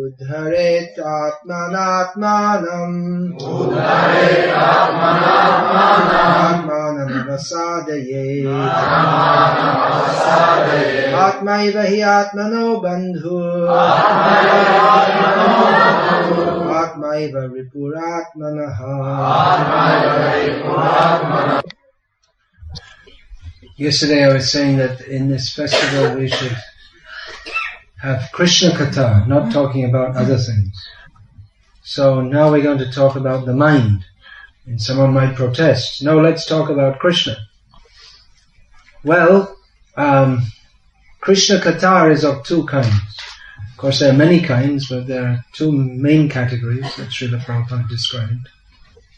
Uddharet atmanatmanam atmanam avasadaye atmaiva hi atmano bandhu atmaiva ripuratmanaha. Yesterday I was saying that in this festival we should have Krishna Katha, not talking about other things. So now we're going to talk about the mind. And someone might protest, no, let's talk about Krishna. Well, Krishna Katha is of two kinds. Of course there are many kinds, but there are two main categories that Srila Prabhupada described.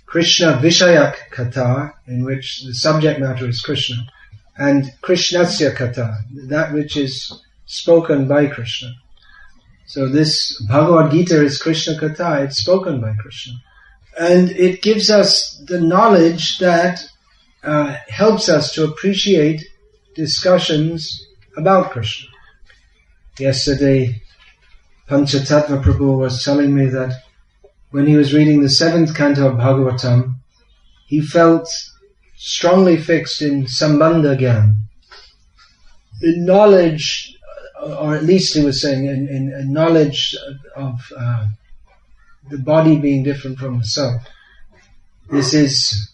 Krishna Vishayak Katha, in which the subject matter is Krishna, and Krishnasya Katha, that which is spoken by Krishna. So this Bhagavad-gita is Krishna Katha, it's spoken by Krishna. And it gives us the knowledge that helps us to appreciate discussions about Krishna. Yesterday, Panchatattva Prabhu was telling me that when he was reading the 7th canto of Bhagavatam, he felt strongly fixed in Sambandha Gyan, in knowledge, or at least he was saying, in knowledge of the body being different from the self. This is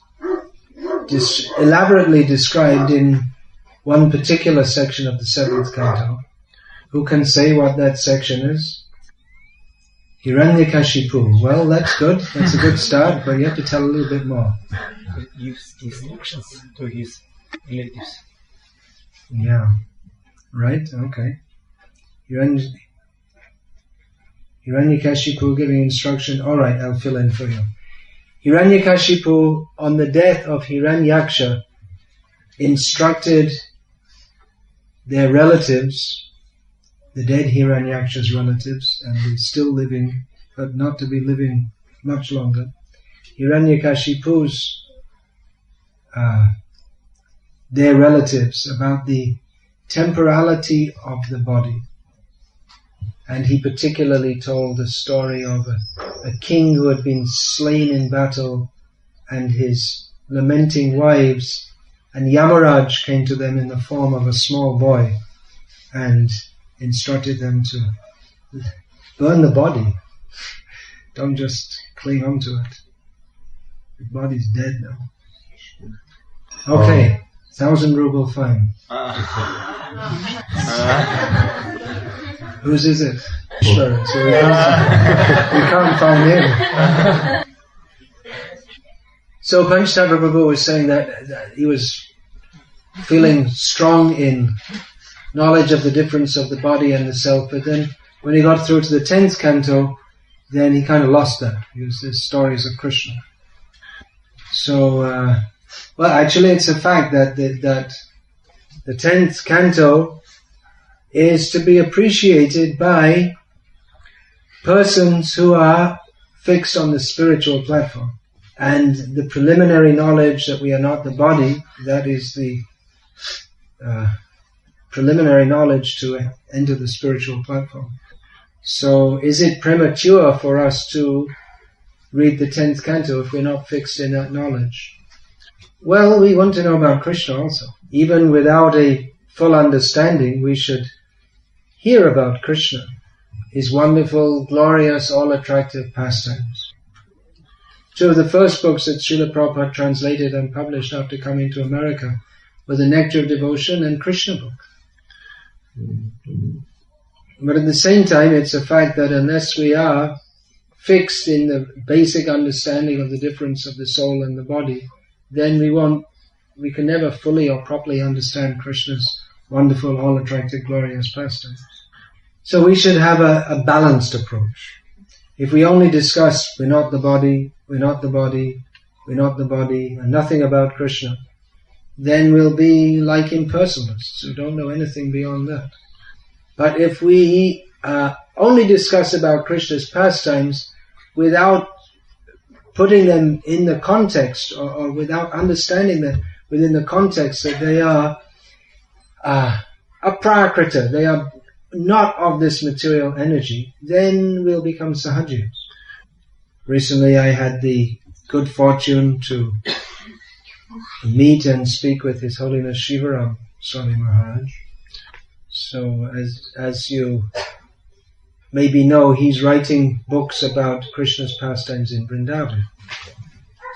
elaborately described in one particular section of the 7th canto. Who can say what that section is? Hiranyakashipu. Well, that's good. That's a good start, but you have to tell a little bit more. Use instructions to his relatives. Yeah. Right? Okay. Hiranyakashipu giving instruction. Alright, I'll fill in for you. Hiranyakashipu, on the death of Hiranyaksha, instructed their relatives, the dead Hiranyaksha's relatives, and he's still living, but not to be living much longer. Hiranyakashipu's their relatives about the temporality of the body. And he particularly told the story of a king who had been slain in battle and his lamenting wives, and Yamaraj came to them in the form of a small boy and instructed them to burn the body. Don't just cling on to it. The body's dead now. Okay, 1,000 ruble fine. Whose is it? Sure. So we can't find him. So Panchatattva Prabhu was saying that he was feeling strong in knowledge of the difference of the body and the self, but then when he got through to the 10th canto, then he kind of lost that. It was the stories of Krishna. So, well, actually it's a fact that the 10th canto is to be appreciated by persons who are fixed on the spiritual platform. And the preliminary knowledge that we are not the body, that is the preliminary knowledge to enter the spiritual platform. So is it premature for us to read the 10th canto if we're not fixed in that knowledge? Well, we want to know about Krishna also. Even without a full understanding, we should hear about Krishna, his wonderful, glorious, all-attractive pastimes. Two of the first books that Srila Prabhupada translated and published after coming to America were the Nectar of Devotion and Krishna book. But at the same time, it's a fact that unless we are fixed in the basic understanding of the difference of the soul and the body, then we can never fully or properly understand Krishna's wonderful, all-attractive, glorious pastimes. So we should have a balanced approach. If we only discuss, we're not the body, we're not the body, we're not the body, and nothing about Krishna, then we'll be like impersonalists who don't know anything beyond that. But if we only discuss about Krishna's pastimes without putting them in the context, or without understanding that within the context that they are aprakrita, they are not of this material energy, then we'll become sahajis. Recently I had the good fortune to meet and speak with His Holiness Shivaram Swami Maharaj. So as you maybe know, he's writing books about Krishna's pastimes in Vrindavan.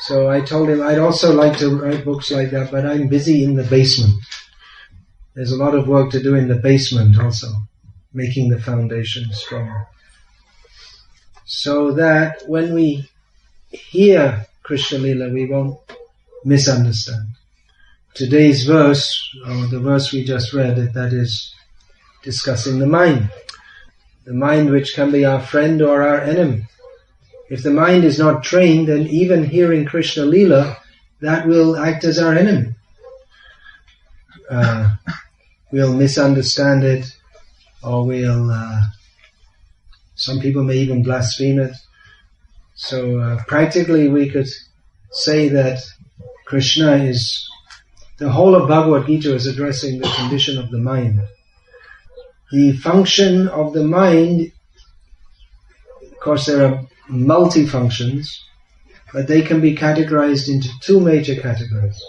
So I told him I'd also like to write books like that, but I'm busy in the basement. There's a lot of work to do in the basement also, making the foundation strong. So that when we hear Krishna Lila, we won't misunderstand. Today's verse, or the verse we just read, that is discussing the mind. The mind which can be our friend or our enemy. If the mind is not trained, then even hearing Krishna Lila, that will act as our enemy. We'll misunderstand it, or some people may even blaspheme it. So practically we could say that Krishna is, the whole of Bhagavad-gita is addressing the condition of the mind. The function of the mind, of course there are multi-functions, but they can be categorized into two major categories.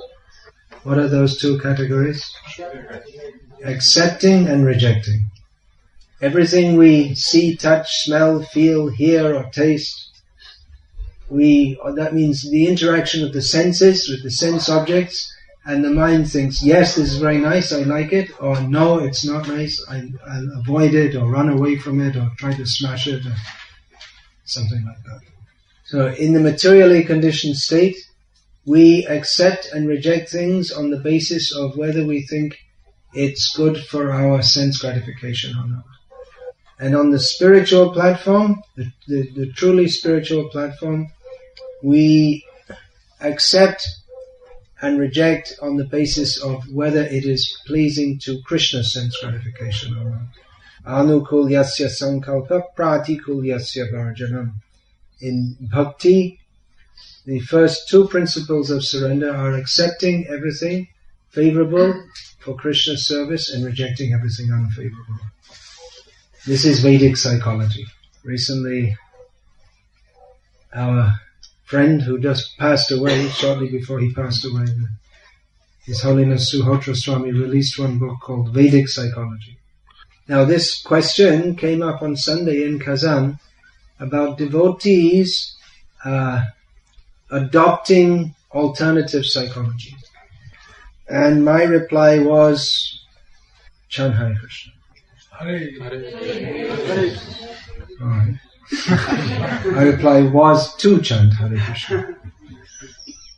What are those two categories? Accepting and rejecting. Everything we see, touch, smell, feel, hear or taste, that means the interaction of the senses with the sense objects, and the mind thinks, yes, this is very nice, I like it, or no, it's not nice, I'll avoid it, or run away from it, or try to smash it, or something like that. So in the materially conditioned state, we accept and reject things on the basis of whether we think it's good for our sense gratification or not. And on the spiritual platform, the truly spiritual platform, we accept and reject on the basis of whether it is pleasing to Krishna's sense gratification or not. Anukulyasya sankalpa pratikulyasya varjanam. In Bhakti, the first two principles of surrender are accepting everything favorable for Krishna's service and rejecting everything unfavorable. This is Vedic psychology. Recently, our friend who just passed away, shortly before he passed away, His Holiness Suhotra Swami released one book called Vedic Psychology. Now this question came up on Sunday in Kazan about devotees adopting alternative psychology. And my reply was, Chant Hare Krishna. All right. My reply was to chant Hare Krishna.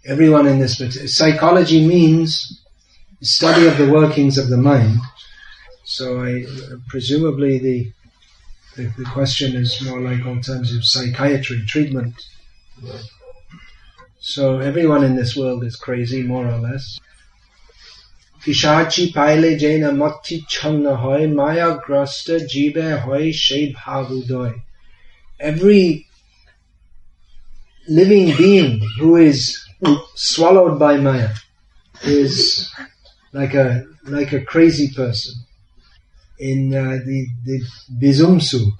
Everyone in this psychology means study of the workings of the mind. So presumably the question is more like alternative psychiatry treatment. So everyone in this world is crazy, more or less. Pishachi paile jena matti channa hoy maya grasta jibe hoy she bhavudoy. Every living being who is swallowed by Maya is like a crazy person. In the Bizumsu,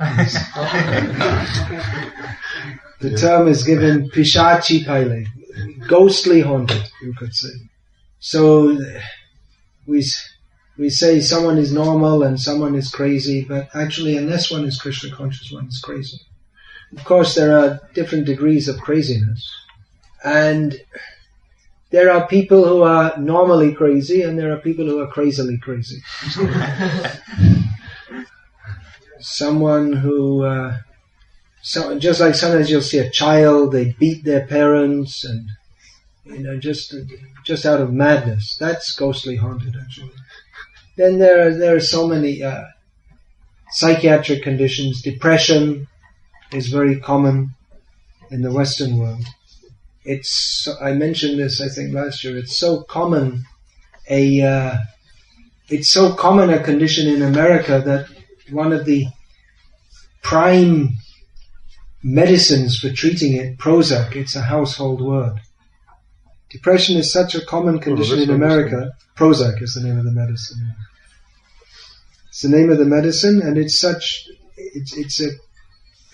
the term is given Pishachi Paile, ghostly haunted, you could say. So we say someone is normal and someone is crazy, but actually unless one is Krishna conscious, one is crazy. Of course, there are different degrees of craziness, and there are people who are normally crazy, and there are people who are crazily crazy. Someone who, just like sometimes you'll see a child, they beat their parents, and just out of madness. That's ghostly haunted, actually. Then there are so many psychiatric conditions. Depression is very common in the Western world. I mentioned this, I think, last year. It's so common a condition in America that one of the prime medicines for treating it, Prozac, it's a household word. Depression is such a common condition in America. Prozac is the name of the medicine. It's the name of the medicine, and it's the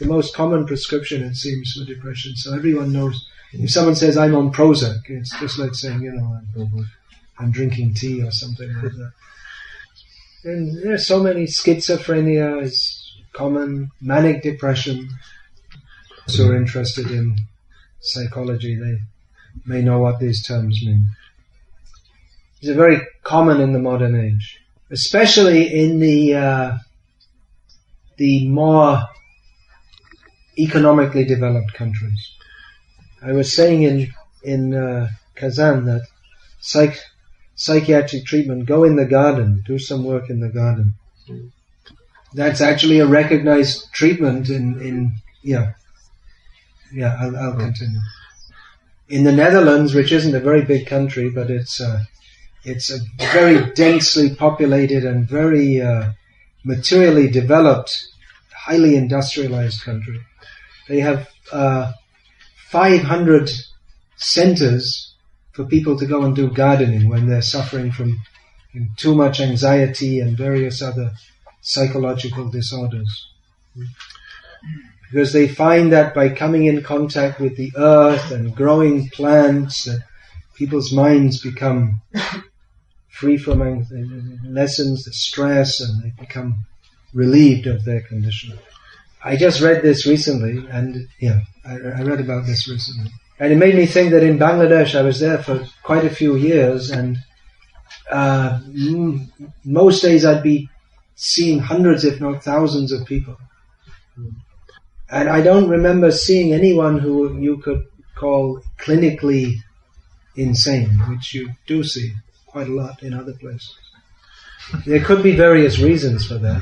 most common prescription, it seems, for depression. So everyone knows. If someone says, I'm on Prozac, it's just like saying, I'm drinking tea or something like that. And there's so many. Schizophrenia is common, manic depression. Those who are interested in psychology, they may know what these terms mean. These are very common in the modern age, especially in the more economically developed countries. I was saying in Kazan that psychiatric treatment, go in the garden, do some work in the garden. That's actually a recognized treatment I'll continue. In the Netherlands, which isn't a very big country, but it's a very densely populated and very materially developed, highly industrialized country. They have 500 centers for people to go and do gardening when they're suffering from too much anxiety and various other psychological disorders. Because they find that by coming in contact with the earth and growing plants, that people's minds become free from lessens the stress, and they become relieved of their condition. I just read this recently, and I read about this recently. And it made me think that in Bangladesh, I was there for quite a few years, and most days I'd be seeing hundreds, if not thousands of people. And I don't remember seeing anyone who you could call clinically insane, which you do see quite a lot in other places. There could be various reasons for that.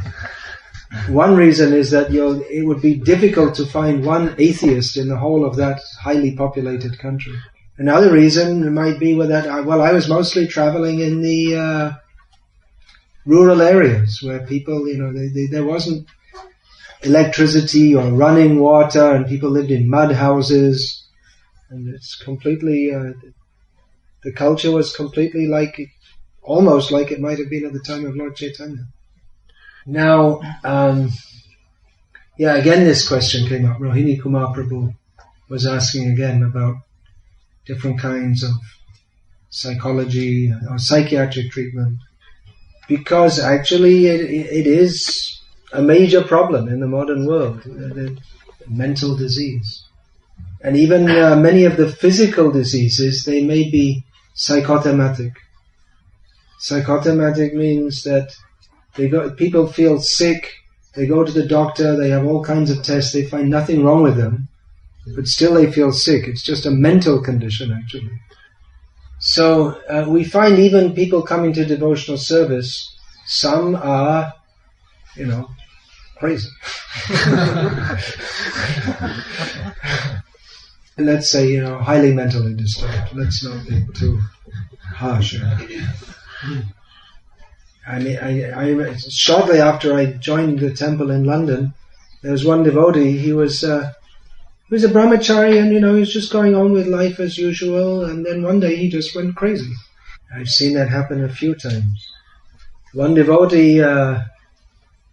One reason is that it would be difficult to find one atheist in the whole of that highly populated country. Another reason might be that I was mostly traveling in the rural areas where people, there wasn't electricity or running water, and people lived in mud houses, and it's completely, the culture was completely almost like it might have been at the time of Lord Chaitanya. Now, again this question came up. Rohini Kumar Prabhu was asking again about different kinds of psychology or psychiatric treatment, because actually it is a major problem in the modern world, the mental disease. And even many of the physical diseases, they may be psychotomatic. Psychotomatic means that people feel sick, they go to the doctor, they have all kinds of tests, they find nothing wrong with them, but still they feel sick. It's just a mental condition, actually. So we find even people coming to devotional service, some are, crazy. And let's say, highly mentally disturbed. Let's not be too harsh. I mean, shortly after I joined the temple in London, there was one devotee. He was a brahmachari, and he was just going on with life as usual. And then one day he just went crazy. I've seen that happen a few times. One devotee,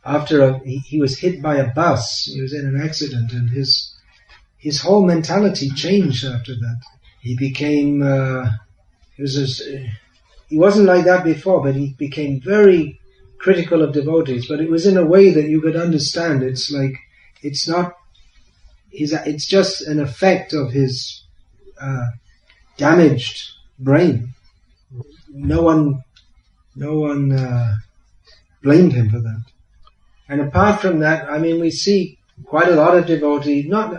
after he was hit by a bus, he was in an accident, and his whole mentality changed after that. He became he wasn't like that before, but he became very critical of devotees. But it was in a way that you could understand. It's like it's just an effect of his damaged brain. No one blamed him for that. And apart from that, I mean, we see quite a lot of devotees, not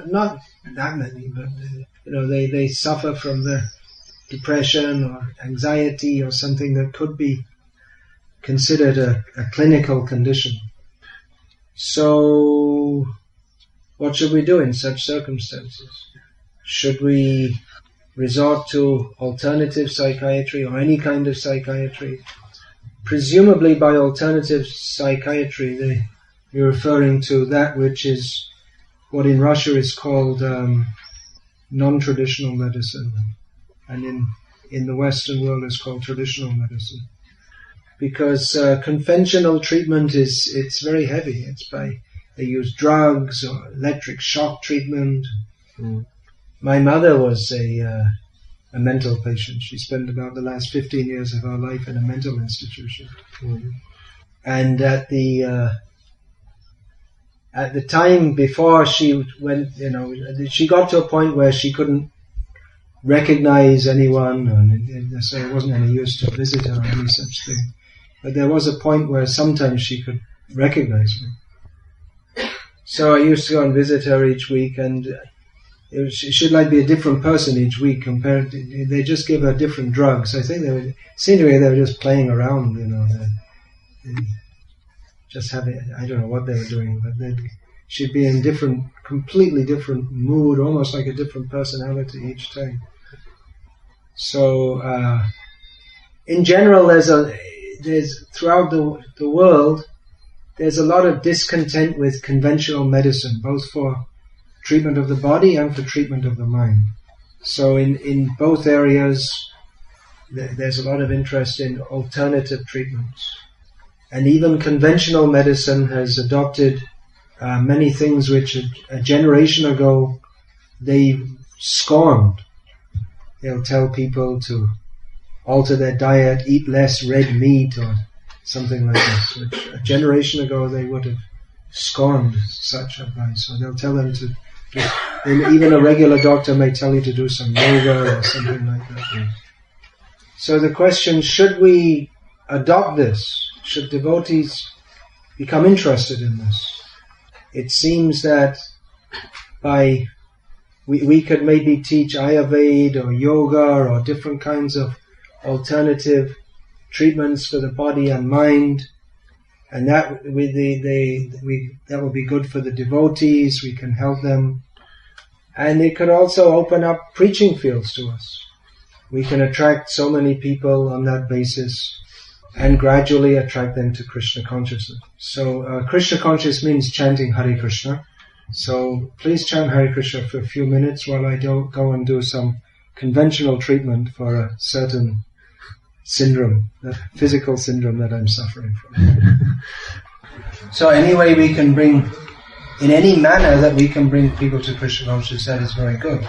that many, but they suffer from the depression or anxiety or something that could be considered a clinical condition. So, what should we do in such circumstances? Should we resort to alternative psychiatry or any kind of psychiatry? Presumably by alternative psychiatry, you're referring to that which is what in Russia is called non-traditional medicine, and in the Western world is called traditional medicine. because conventional treatment it's very heavy. They use drugs or electric shock treatment. My mother was a mental patient. She spent about the last 15 years of her life in a mental institution. And at the time before she went, she got to a point where she couldn't recognize anyone, and so it wasn't any use to visit her or any such thing. But there was a point where sometimes she could recognize me. So I used to go and visit her each week, and she should be a different person each week compared to, they just give her different drugs. I think it seemed to me they were just playing around, just having, I don't know what they were doing, but she'd be in completely different mood, almost like a different personality each time. So, in general, there's throughout the world, there's a lot of discontent with conventional medicine, both for treatment of the body and for treatment of the mind. So in both areas, there's a lot of interest in alternative treatments. And even conventional medicine has adopted many things which a generation ago they scorned. They'll tell people to alter their diet, eat less red meat or something like this, which a generation ago they would have scorned such advice. So they'll tell them to, and even a regular doctor may tell you to do some yoga or something like that. So the question, should we adopt this? Should devotees become interested in this? It seems that we could maybe teach Ayurveda or yoga or different kinds of alternative treatments for the body and mind, and that that would be good for the devotees. We can help them, and it could also open up preaching fields to us. We can attract so many people on that basis, and gradually attract them to Krishna consciousness. So Krishna consciousness means chanting Hare Krishna. So please chant Hare Krishna for a few minutes while I go and do some conventional treatment for a certain syndrome, that physical syndrome that I'm suffering from. So anyway, we can bring, in any manner that we can bring people to Krishna consciousness, that is very good.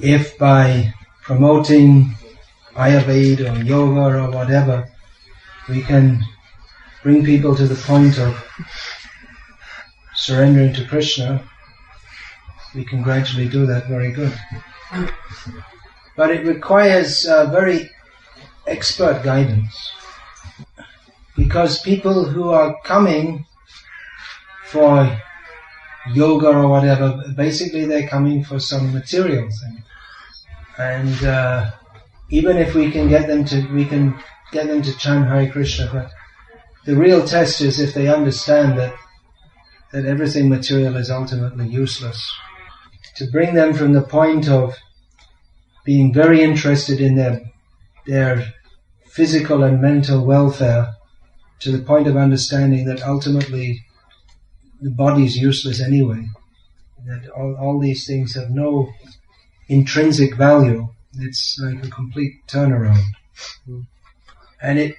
If by promoting Ayurveda or yoga or whatever, we can bring people to the point of surrendering to Krishna, we can gradually do that very good. But it requires very expert guidance, because people who are coming for yoga or whatever, basically they're coming for some material thing. And even if we can get them to chant Hare Krishna, but the real test is if they understand that everything material is ultimately useless. To bring them from the point of being very interested in their physical and mental welfare to the point of understanding that ultimately the body is useless anyway, that all these things have no intrinsic value. It's like a complete turnaround. And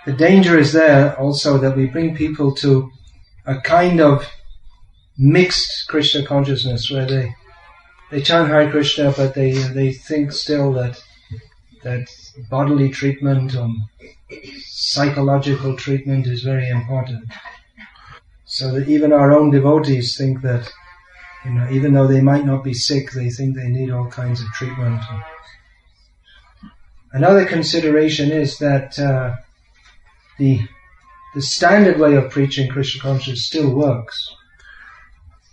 the danger is there also that we bring people to a kind of mixed Krishna consciousness where they chant Hare Krishna, but they think still that bodily treatment or psychological treatment is very important. So that even our own devotees think that, even though they might not be sick, they think they need all kinds of treatment. Another consideration is that the standard way of preaching Krishna consciousness still works.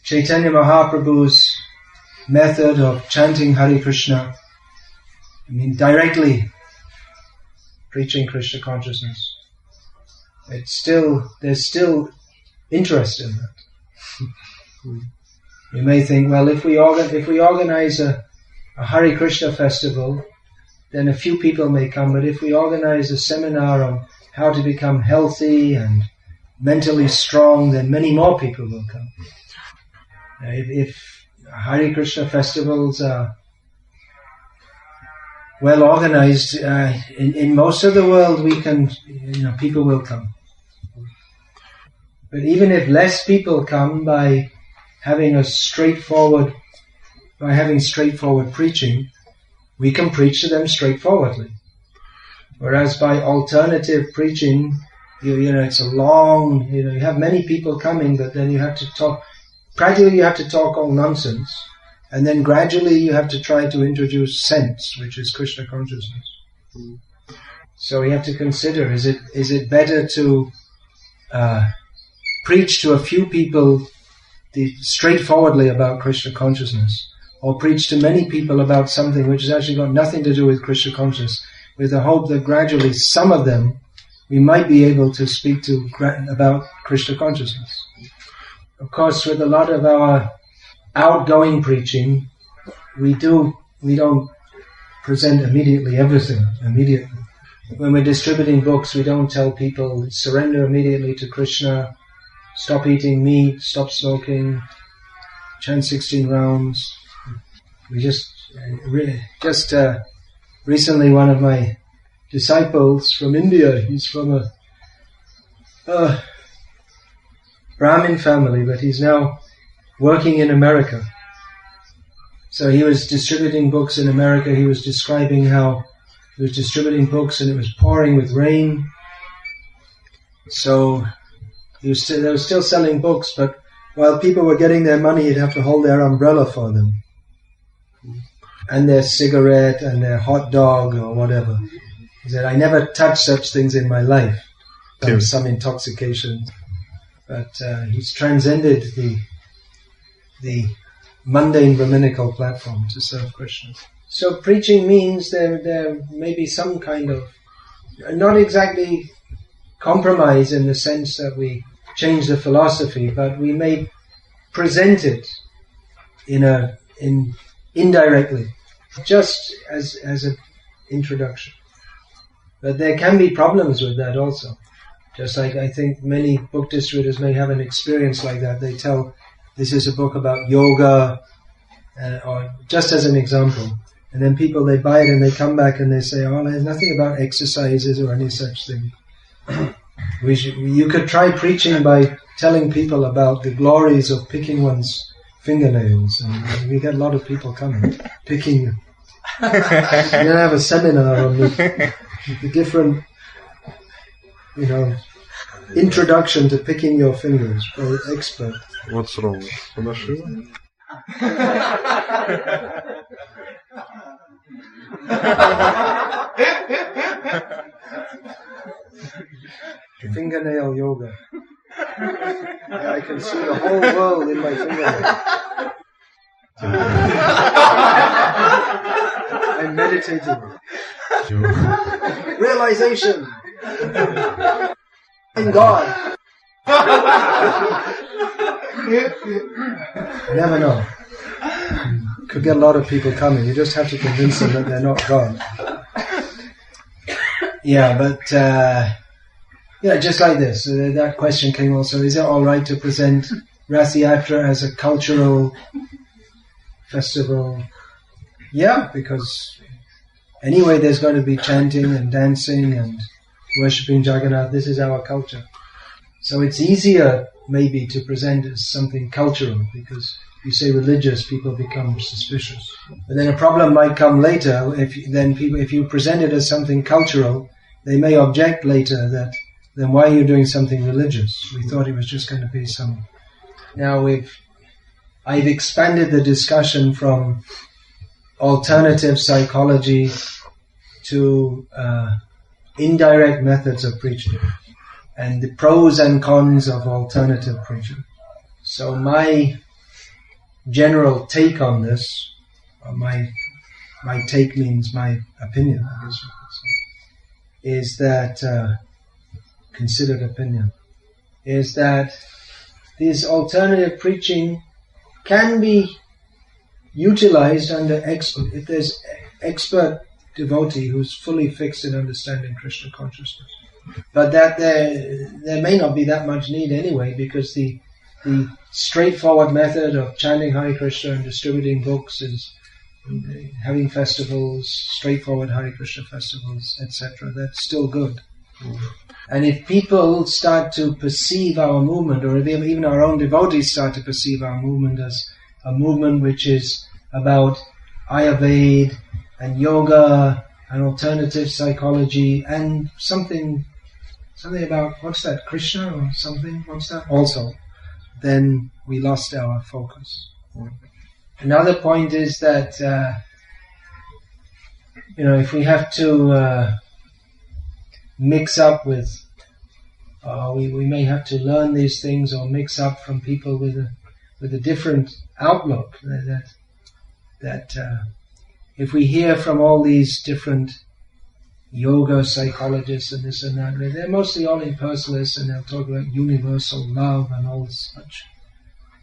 Chaitanya Mahaprabhu's method of chanting Hare Krishna, directly preaching Krishna consciousness, there's still interest in that. You may think, well, if we organize a Hare Krishna festival, then a few people may come, but if we organize a seminar on how to become healthy and mentally strong, then many more people will come. If Hare Krishna festivals are well organized, in most of the world people will come. But even if less people come by having straightforward preaching, we can preach to them straightforwardly. Whereas by alternative preaching, it's a long, you have many people coming, but then you have to talk, practically you have to talk all nonsense, and then gradually you have to try to introduce sense, which is Krishna consciousness. So we have to consider, is it better to preach to a few people straightforwardly about Krishna consciousness, or preach to many people about something which has actually got nothing to do with Krishna consciousness, with the hope that gradually some of them we might be able to speak to about Krishna consciousness. Of course, with a lot of our outgoing preaching, we don't present everything immediately. When we're distributing books, we don't tell people surrender immediately to Krishna, stop eating meat, stop smoking, chant 16 rounds. We recently one of my disciples from India, he's from a Brahmin family, but he's now working in America. So he was distributing books in America. He was describing how he was distributing books and it was pouring with rain. So they were still selling books, but while people were getting their money, he'd have to hold their umbrella for them, and their cigarette and their hot dog or whatever. He said, I never touched such things in my life. There was some intoxication, but he's transcended the mundane Brahminical platform to serve Krishna. So preaching means there may be some kind of, not exactly compromise in the sense that we change the philosophy, but we may present it indirectly, just as an introduction. But there can be problems with that also. Just like I think many book distributors may have an experience like that. They tell, this is a book about yoga, or just as an example. And then people, they buy it and they come back and they say, oh, there's nothing about exercises or any such thing. You could try preaching by telling people about the glories of picking one's fingernails. And we get a lot of people coming, picking. You can have a seminar on the different, introduction to picking your fingers for an expert. What's wrong? Fingernail yoga. I can see the whole world in my fingernail. I'm meditating. Realization. In God. You never know. Could get a lot of people coming. You just have to convince them that they're not God. Yeah, but just like this. That question came also. Is it all right to present Rath Yatra as a cultural festival? Yeah, because anyway there's going to be chanting and dancing and worshipping Jagannath. This is our culture. So it's easier maybe to present as something cultural, because if you say religious, people become suspicious. But then a problem might come later if you present it as something cultural, they may object later that, then why are you doing something religious? We thought it was just going to be some... Now I've expanded the discussion from alternative psychology to indirect methods of preaching and the pros and cons of alternative preaching. So my general take on this, or my take means my opinion, I guess you could say, is that, considered opinion, is that this alternative preaching can be utilized under expert, if there's expert devotee who's fully fixed in understanding Krishna consciousness. But that there may not be that much need anyway, because the straightforward method of chanting Hare Krishna and distributing books is having festivals, straightforward Hare Krishna festivals, etc. That's still good. And if people start to perceive our movement, or if even our own devotees start to perceive our movement as a movement which is about Ayurveda and yoga and alternative psychology and something about, what's that, Krishna or something, what's that? Also, then we lost our focus. Another point is that, if we have to mix up with, we may have to learn these things or mix up from people with a different outlook. That if we hear from all these different yoga psychologists and this and that, they're mostly all impersonalists, and they'll talk about universal love and all such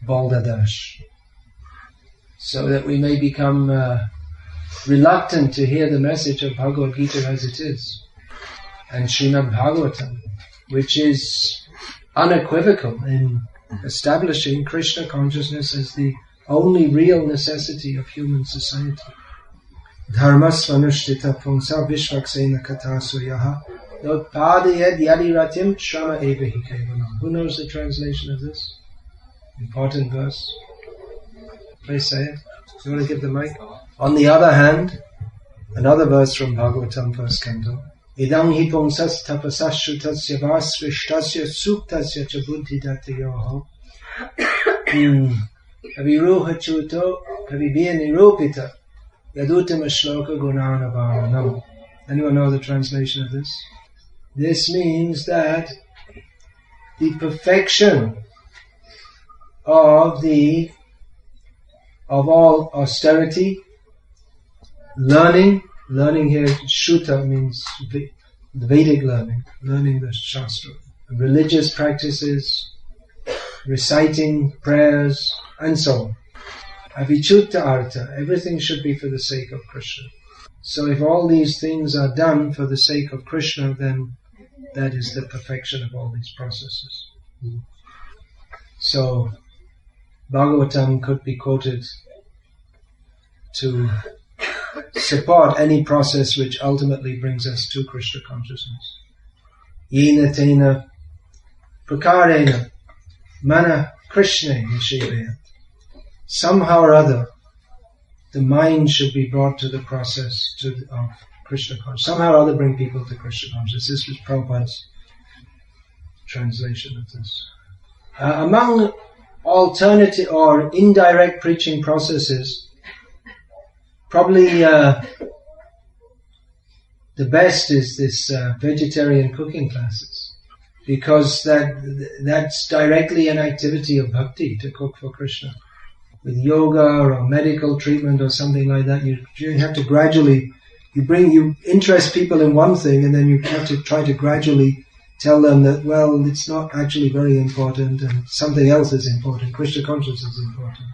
balderdash. So that we may become reluctant to hear the message of Bhagavad-gita as it is. And Srimad Bhagavatam, which is unequivocal in establishing Krishna consciousness as the only real necessity of human society. Dharmasvanushtita pungsa vishvaksena katasu yaha notpadayad yadiratim shrama evahi kevalam. Who knows the translation of this? Important verse. Please say it. You want to give the mic? On the other hand, another verse from Bhagavatam, first canto. Idam hi pungsas tapasashrutasya vasrishtasya suktasya cha buddhidatayoho kaviruha chuto kavibhya nirupita yadutam shloka gunanavarnam. Anyone know the translation of this? This means that the perfection of all austerity, learning here, Shruta means the Vedic learning the Shastra, religious practices, reciting prayers, and so on. Avichutta artha, everything should be for the sake of Krishna. So if all these things are done for the sake of Krishna, then that is the perfection of all these processes. So Bhagavatam could be quoted to support any process which ultimately brings us to Krishna consciousness. Yena tena prakarena mana Krishna nishivayat. Somehow or other, the mind should be brought to the process of Krishna consciousness. Somehow or other bring people to Krishna consciousness. This was Prabhupada's translation of this. Among alternative or indirect preaching processes, probably the best is this vegetarian cooking classes, because that's directly an activity of bhakti, to cook for Krishna. With yoga or medical treatment or something like that, you have to gradually, you interest people in one thing, and then you have to try to gradually tell them that, well, it's not actually very important and something else is important. Krishna consciousness is important.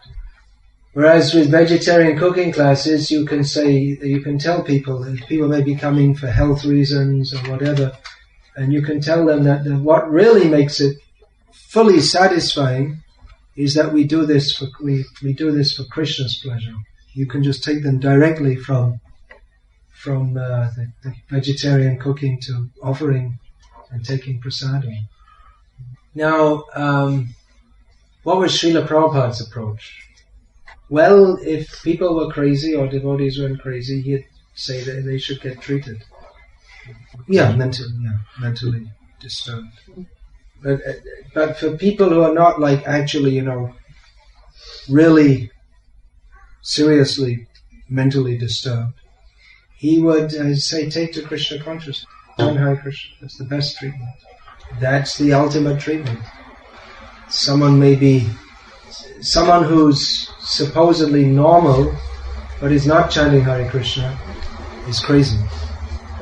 Whereas with vegetarian cooking classes, you can tell people that people may be coming for health reasons or whatever, and you can tell them that what really makes it fully satisfying is that we do this for Krishna's pleasure. You can just take them directly from the vegetarian cooking to offering and taking prasadam. Now, what was Srila Prabhupada's approach? Well, if people were crazy or devotees weren't crazy, he'd say that they should get treated. Mentally disturbed. But for people who are not actually, really seriously mentally disturbed, he would say, take to Krishna consciousness. Chant Hare Krishna. That's the best treatment. That's the ultimate treatment. Someone who's supposedly normal, but is not chanting Hare Krishna, is crazy.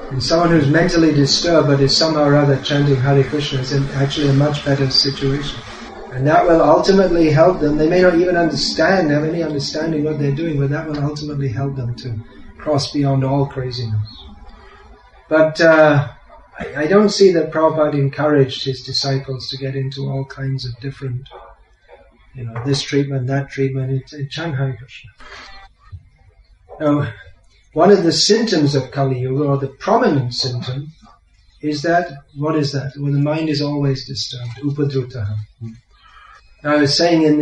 And someone who's mentally disturbed, but is somehow or other chanting Hare Krishna, is in actually a much better situation. And that will ultimately help them. They may not even have any understanding what they're doing, but that will ultimately help them to cross beyond all craziness. But I don't see that Prabhupada encouraged his disciples to get into all kinds of different, this treatment, that treatment. Chant Hare Krishna. Now, one of the symptoms of Kali Yuga, or the prominent symptom, is that, what is that? Well, the mind is always disturbed, upadrutaha. Now, I was saying in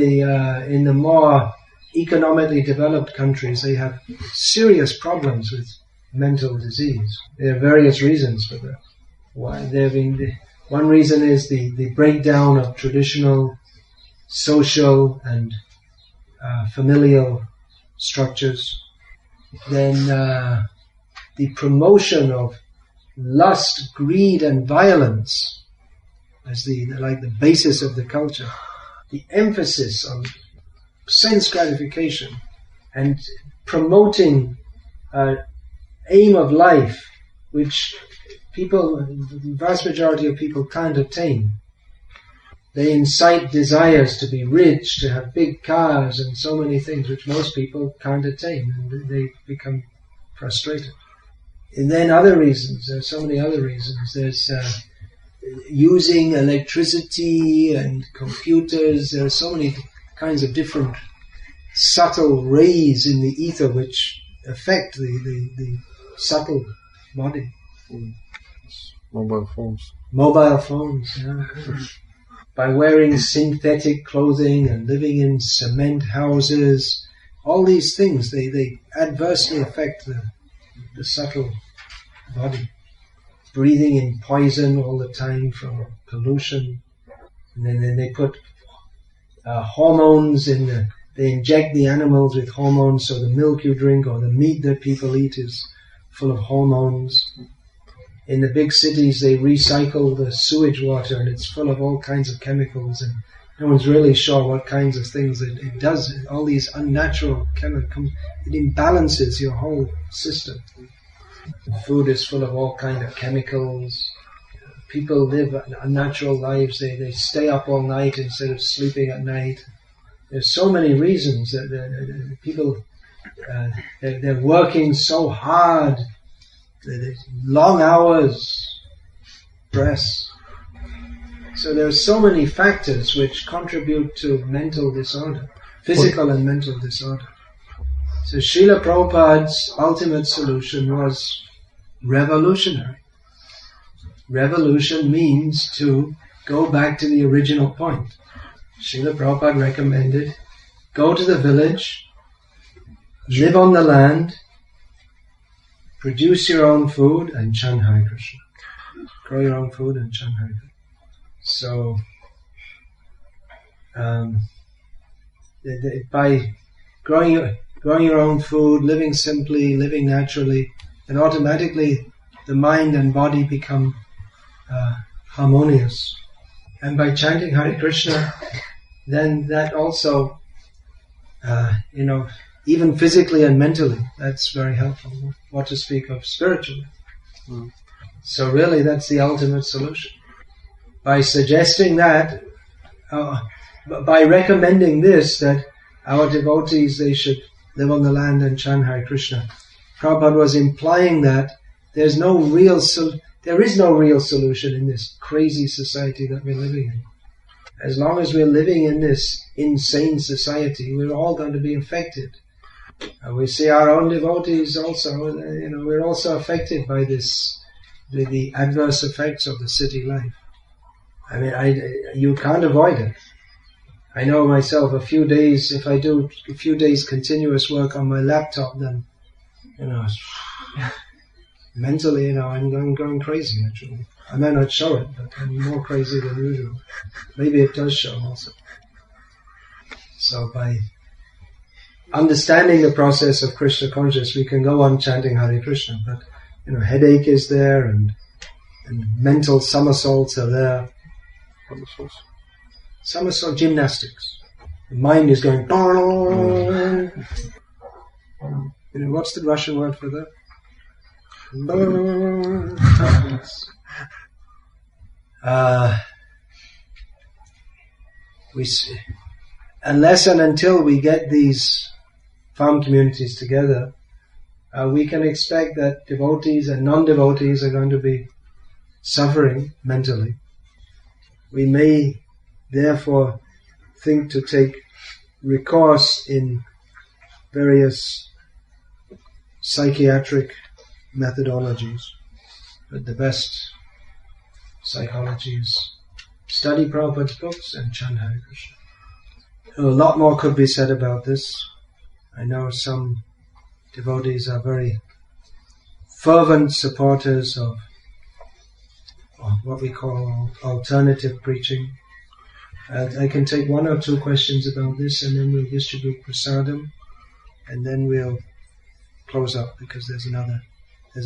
the more economically developed countries, they have serious problems with mental disease. There are various reasons for that. One reason is the breakdown of traditional social and familial structures. Then the promotion of lust, greed, and violence as the basis of the culture. The emphasis on sense gratification and promoting aim of life, which the vast majority of people can't attain. They incite desires to be rich, to have big cars and so many things which most people can't attain, and they become frustrated. And then other reasons, there are so many other reasons. There's using electricity and computers. There are so many kinds of different subtle rays in the ether which affect the subtle body. Mobile phones. Mobile phones, yeah. By wearing synthetic clothing and living in cement houses, all these things, they adversely affect the subtle body. Breathing in poison all the time from pollution. And then they put hormones they inject the animals with hormones, so the milk you drink or the meat that people eat is full of hormones. In the big cities, they recycle the sewage water, and it's full of all kinds of chemicals, and no one's really sure what kinds of things it does. All these unnatural chemicals, it imbalances your whole system. Food is full of all kinds of chemicals. People live unnatural lives. They stay up all night instead of sleeping at night. There's so many reasons that people they're working so hard. Long hours, stress. So there are so many factors which contribute to mental disorder, physical and mental disorder. So Srila Prabhupada's ultimate solution was revolutionary. Revolution means to go back to the original point. Srila Prabhupada recommended, go to the village, live on the land, produce your own food and chant Hare Krishna. Grow your own food and chant Hare Krishna. So, by growing your own food, living simply, living naturally, then automatically the mind and body become harmonious. And by chanting Hare Krishna, then that also, even physically and mentally, that's very helpful. What to speak of spiritually. So really, that's the ultimate solution. By suggesting that, by recommending this, that our devotees, they should live on the land and chant Hare Krishna, Prabhupada was implying that there is no real solution in this crazy society that we're living in. As long as we're living in this insane society, we're all going to be infected. We see our own devotees also, we're also affected by the adverse effects of the city life. I mean, you can't avoid it. I know myself, if I do a few days continuous work on my laptop, then, mentally, I'm going crazy actually. I may not show it, but I'm more crazy than usual. Maybe it does show also. So by understanding the process of Krishna consciousness, we can go on chanting Hare Krishna, but headache is there, and mental somersaults are there. Somersault gymnastics. The mind is going. What's the Russian word for that? Unless and until we get these farm communities together, we can expect that devotees and non-devotees are going to be suffering mentally. We may therefore think to take recourse in various psychiatric methodologies, but the best psychology is study Prabhupada's books and chant Hare Krishna. A lot more could be said about this. I know some devotees are very fervent supporters of what we call alternative preaching. I can take one or two questions about this, and then we'll distribute prasadam, and then we'll close up because there's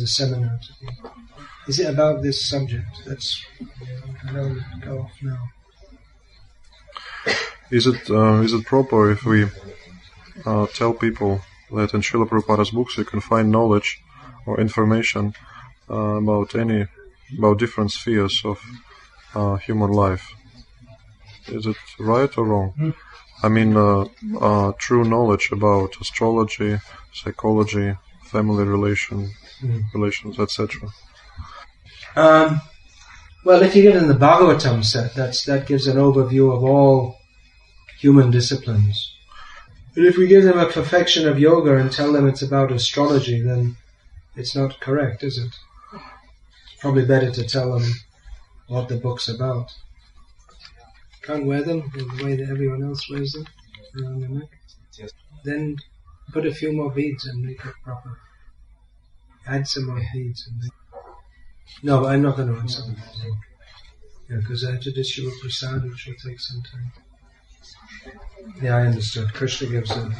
a seminar to be. Is it about this subject? I'll go off now. Is it proper if we tell people that in Srila Prabhupada's books you can find knowledge or information about different spheres of human life? Is it right or wrong? I mean, true knowledge about astrology, psychology, family relations, etc. Well, if you get in the Bhagavatam set, that gives an overview of all human disciplines. But if we give them a perfection of yoga and tell them it's about astrology, then it's not correct, is it? It's probably better to tell them what the book's about. Can't wear them the way that everyone else wears them around the neck. Then put a few more beads and make it proper. Add some more beads. No, but I'm not going to answer them. Yeah, because I have to distribute prasad, which will take some time. Yeah, I understood. Krishna gives a...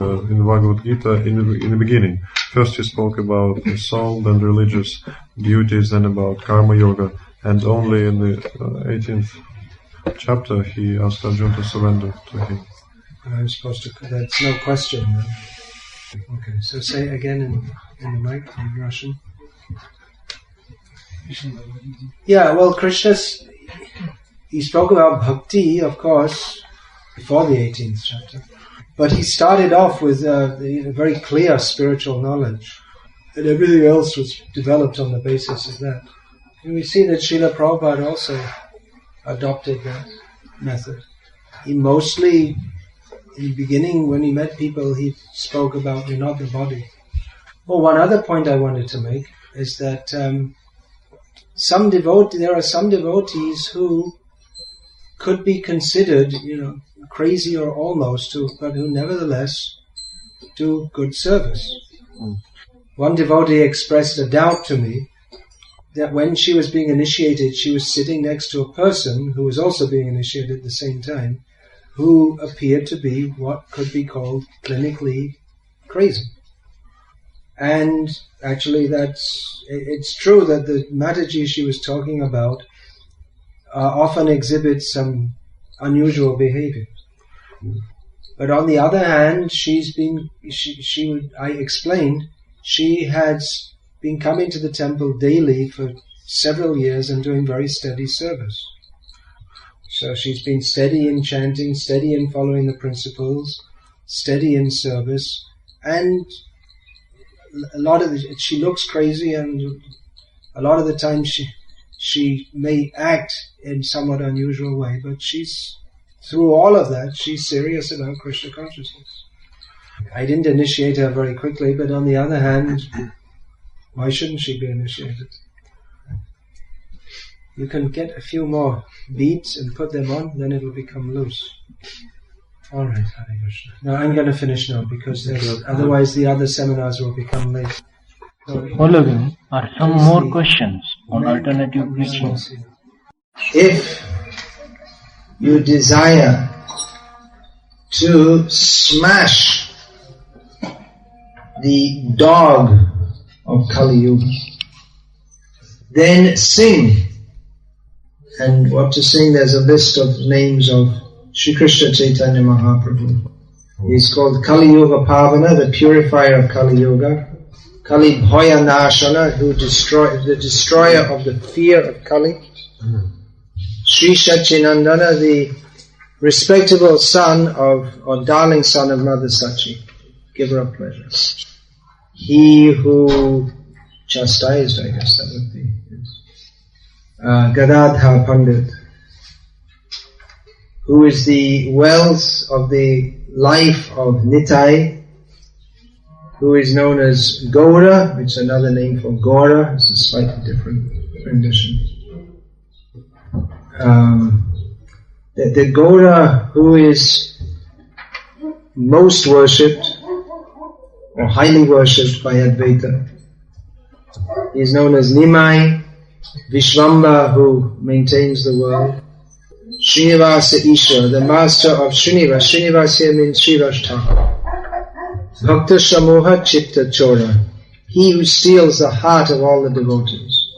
in the Bhagavad-gita, in the beginning, first he spoke about the soul, then religious duties, then about karma yoga, and only in the 18th chapter he asked Arjuna to surrender to him. I'm supposed to... That's no question, right? Okay, so say it again in the mic, in Russian. Yeah, well, he spoke about Bhakti, of course, before the 18th chapter. But he started off with a very clear spiritual knowledge, and everything else was developed on the basis of that. And we see that Srila Prabhupada also adopted that method. He mostly, in the beginning, when he met people, he spoke about you're not the body. Well, one other point I wanted to make is that there are some devotees who could be considered, crazy or almost, but who nevertheless do good service. One devotee expressed a doubt to me that when she was being initiated, she was sitting next to a person who was also being initiated at the same time, who appeared to be what could be called clinically crazy. And actually it's true that the Mataji she was talking about often exhibits some unusual behavior. But on the other hand, I explained, she has been coming to the temple daily for several years and doing very steady service. So she's been steady in chanting, steady in following the principles, steady in service, and she looks crazy, and a lot of the time she may act in somewhat unusual way, but through all of that, she's serious about Krishna consciousness. I didn't initiate her very quickly, but on the other hand, why shouldn't she be initiated? You can get a few more beads and put them on, then it will become loose. All right, Hare Krishna. Now I'm going to finish now because otherwise the other seminars will become late. Following are some more questions on alternative preaching. If you desire to smash the dog of Kali Yuga, then sing. And what to sing, there's a list of names of Sri Krishna Chaitanya Mahaprabhu. He's called Kali Yuga Pavana, the purifier of Kali Yuga. Kali Bhoya Nashana, the destroyer of the fear of Kali. Sri Sachinandana, the respectable son or darling son of Mother Sachi, giver of pleasure. He who chastised, I guess that would be. Gadadhar Pandit, who is the wealth of the life of Nitai, who is known as Gaura, which is another name for Gaura. It's a slightly different rendition. The Gaura who is most worshipped or highly worshipped by Advaita, he is known as Nimai, Vishvamba, who maintains the world, Srinivasa Ishwar, the master of Srinivas. Srinivas here means Srivas Thakur. Bhakta Shamoha Chitta Chora, he who steals the heart of all the devotees.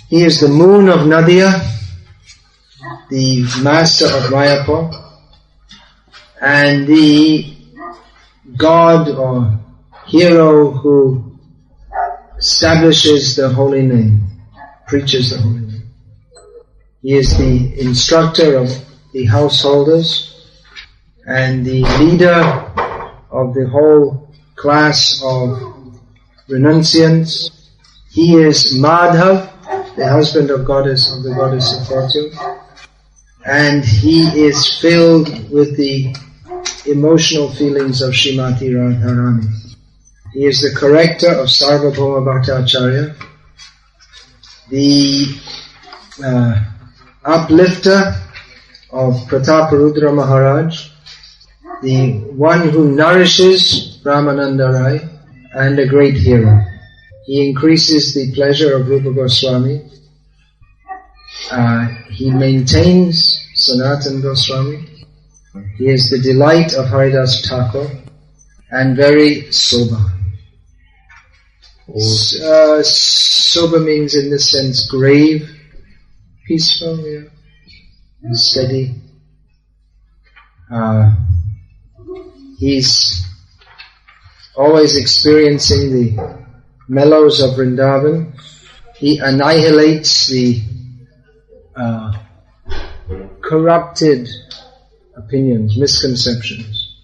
He is the moon of Nadia, the master of Mayapur, and the god or hero who establishes the holy name, preaches the holy name. He is the instructor of the householders and the leader of the whole class of renunciants. He is Madhav, the husband of the goddess of fortune, and he is filled with the emotional feelings of Srimati Radharani. He is the corrector of Sarvabhauma Bhattacharya, the uplifter of Prataparudra Maharaj, the one who nourishes Brahmananda Rai, and a great hero. He increases the pleasure of Rupa Goswami. He maintains Sanatana Goswami. He is the delight of Haridas Thakur and very sober. Sober means in this sense grave, peaceful, and steady. He's always experiencing the mellows of Vrindavan. He annihilates the corrupted opinions, misconceptions.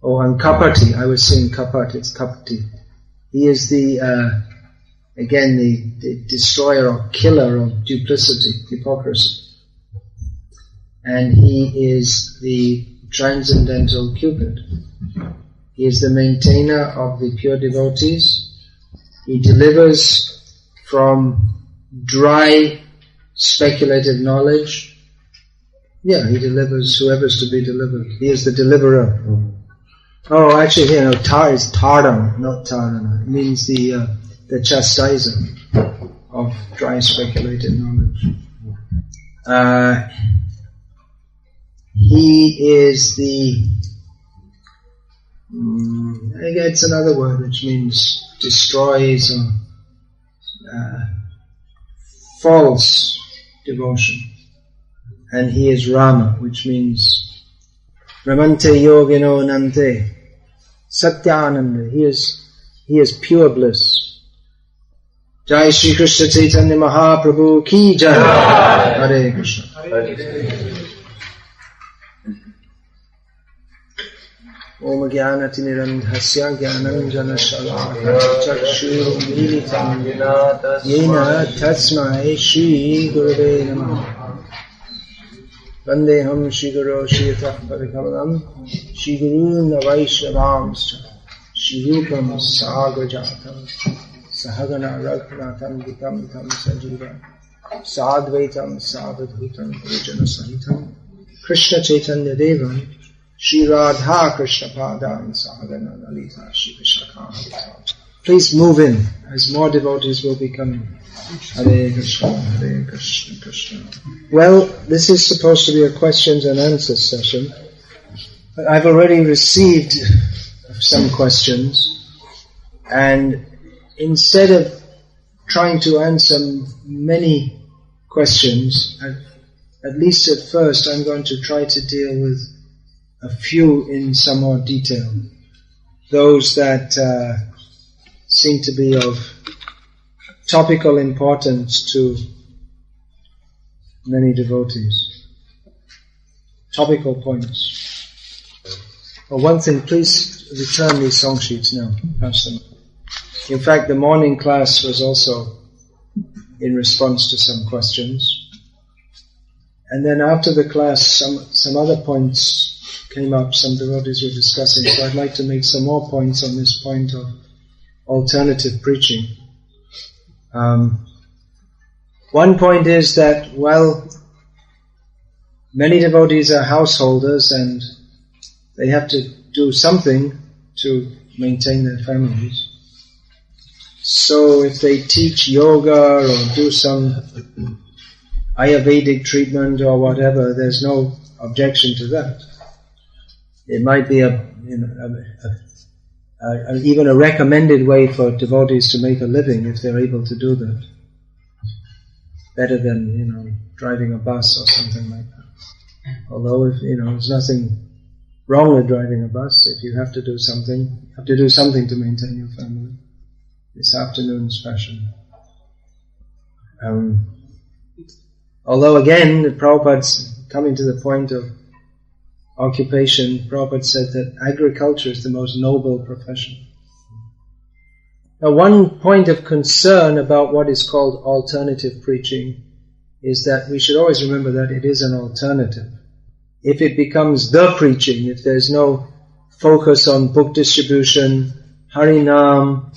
Oh, I'm Kapati. I was saying Kapat, it's Kapati. He is the destroyer or killer of duplicity, hypocrisy. And he is the transcendental Cupid. He is the maintainer of the pure devotees. He delivers from dry, speculative knowledge. Yeah, he delivers whoever's to be delivered. He is the deliverer. Oh, actually, tar is Tardam, not Tarana. It means the chastiser of dry, speculative knowledge. He is the, it's another word which means destroys or false devotion. And he is Rama, which means Ramante Yogino Nante Satyananda. He is pure bliss. Jai Shri Krishna Chaitanya Mahaprabhu Ki Jai. Hare Krishna. Om Jnanati Nirandhasya Jnananjana Shalakaya Chakshur Militam Yena Tasmai Shri Gurave Namaha. Vandeham Shri Guru Shri Yatha Parikamalam Shri Guru Navaishnavamscha Shri Rupam Sagrajatam Sahagana Raghunatham Vitam Tam Sajiva Sadvaitam Savadhutam Vijana Sahitam Krishna Chaitanya Devam Shri Radha Krishna Padam Sahagana Lalita Shri Vishakam. Please move in as more devotees will be coming. Hare Krishna, Hare Krishna, Krishna. Well, this is supposed to be a questions and answers session, but I've already received some questions, and instead of trying to answer many questions, at least at first I'm going to try to deal with a few in some more detail. Those that seem to be of topical importance to many devotees. Topical points. Well, one thing, please return these song sheets now. Pass them. In fact, the morning class was also in response to some questions. And then after the class, some other points came up, some devotees were discussing, so I'd like to make some more points on this point of alternative preaching. One point is that, well, many devotees are householders and they have to do something to maintain their families. So if they teach yoga or do some Ayurvedic treatment or whatever, there's no objection to that. It might be even a recommended way for devotees to make a living if they're able to do that. Better than, driving a bus or something like that. Although, there's nothing wrong with driving a bus. If you have to do something, you have to do something to maintain your family. This afternoon's fashion. Although again, Prabhupada's coming to the point of occupation, Prabhupada said that agriculture is the most noble profession. Now, one point of concern about what is called alternative preaching is that we should always remember that it is an alternative. If it becomes the preaching, if there's no focus on book distribution, Harinam,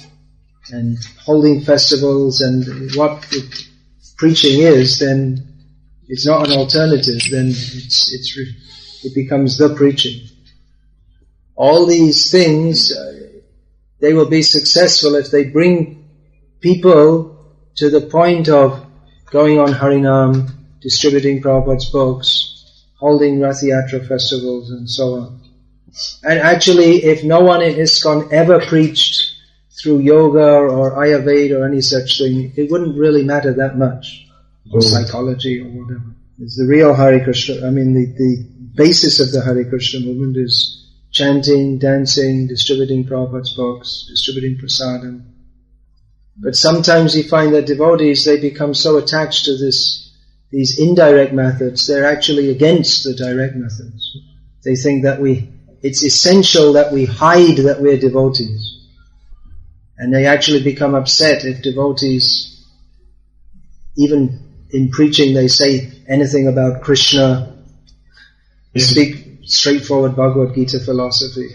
and holding festivals and what the preaching is, then it's not an alternative, then it becomes the preaching. All these things, they will be successful if they bring people to the point of going on Harinam, distributing Prabhupada's books, holding Rath Yatra festivals and so on. And actually, if no one in ISKCON ever preached through yoga or Ayurveda or any such thing, it wouldn't really matter that much. Or psychology or whatever. It's the real Hare Krishna, the basis of the Hare Krishna movement is chanting, dancing, distributing Prabhupada's books, distributing prasadam. But sometimes you find that devotees, they become so attached to these indirect methods, they're actually against the direct methods. They think that it's essential that we hide that we're devotees. And they actually become upset if devotees, even in preaching, they say anything about Krishna, they speak straightforward Bhagavad-gita philosophy.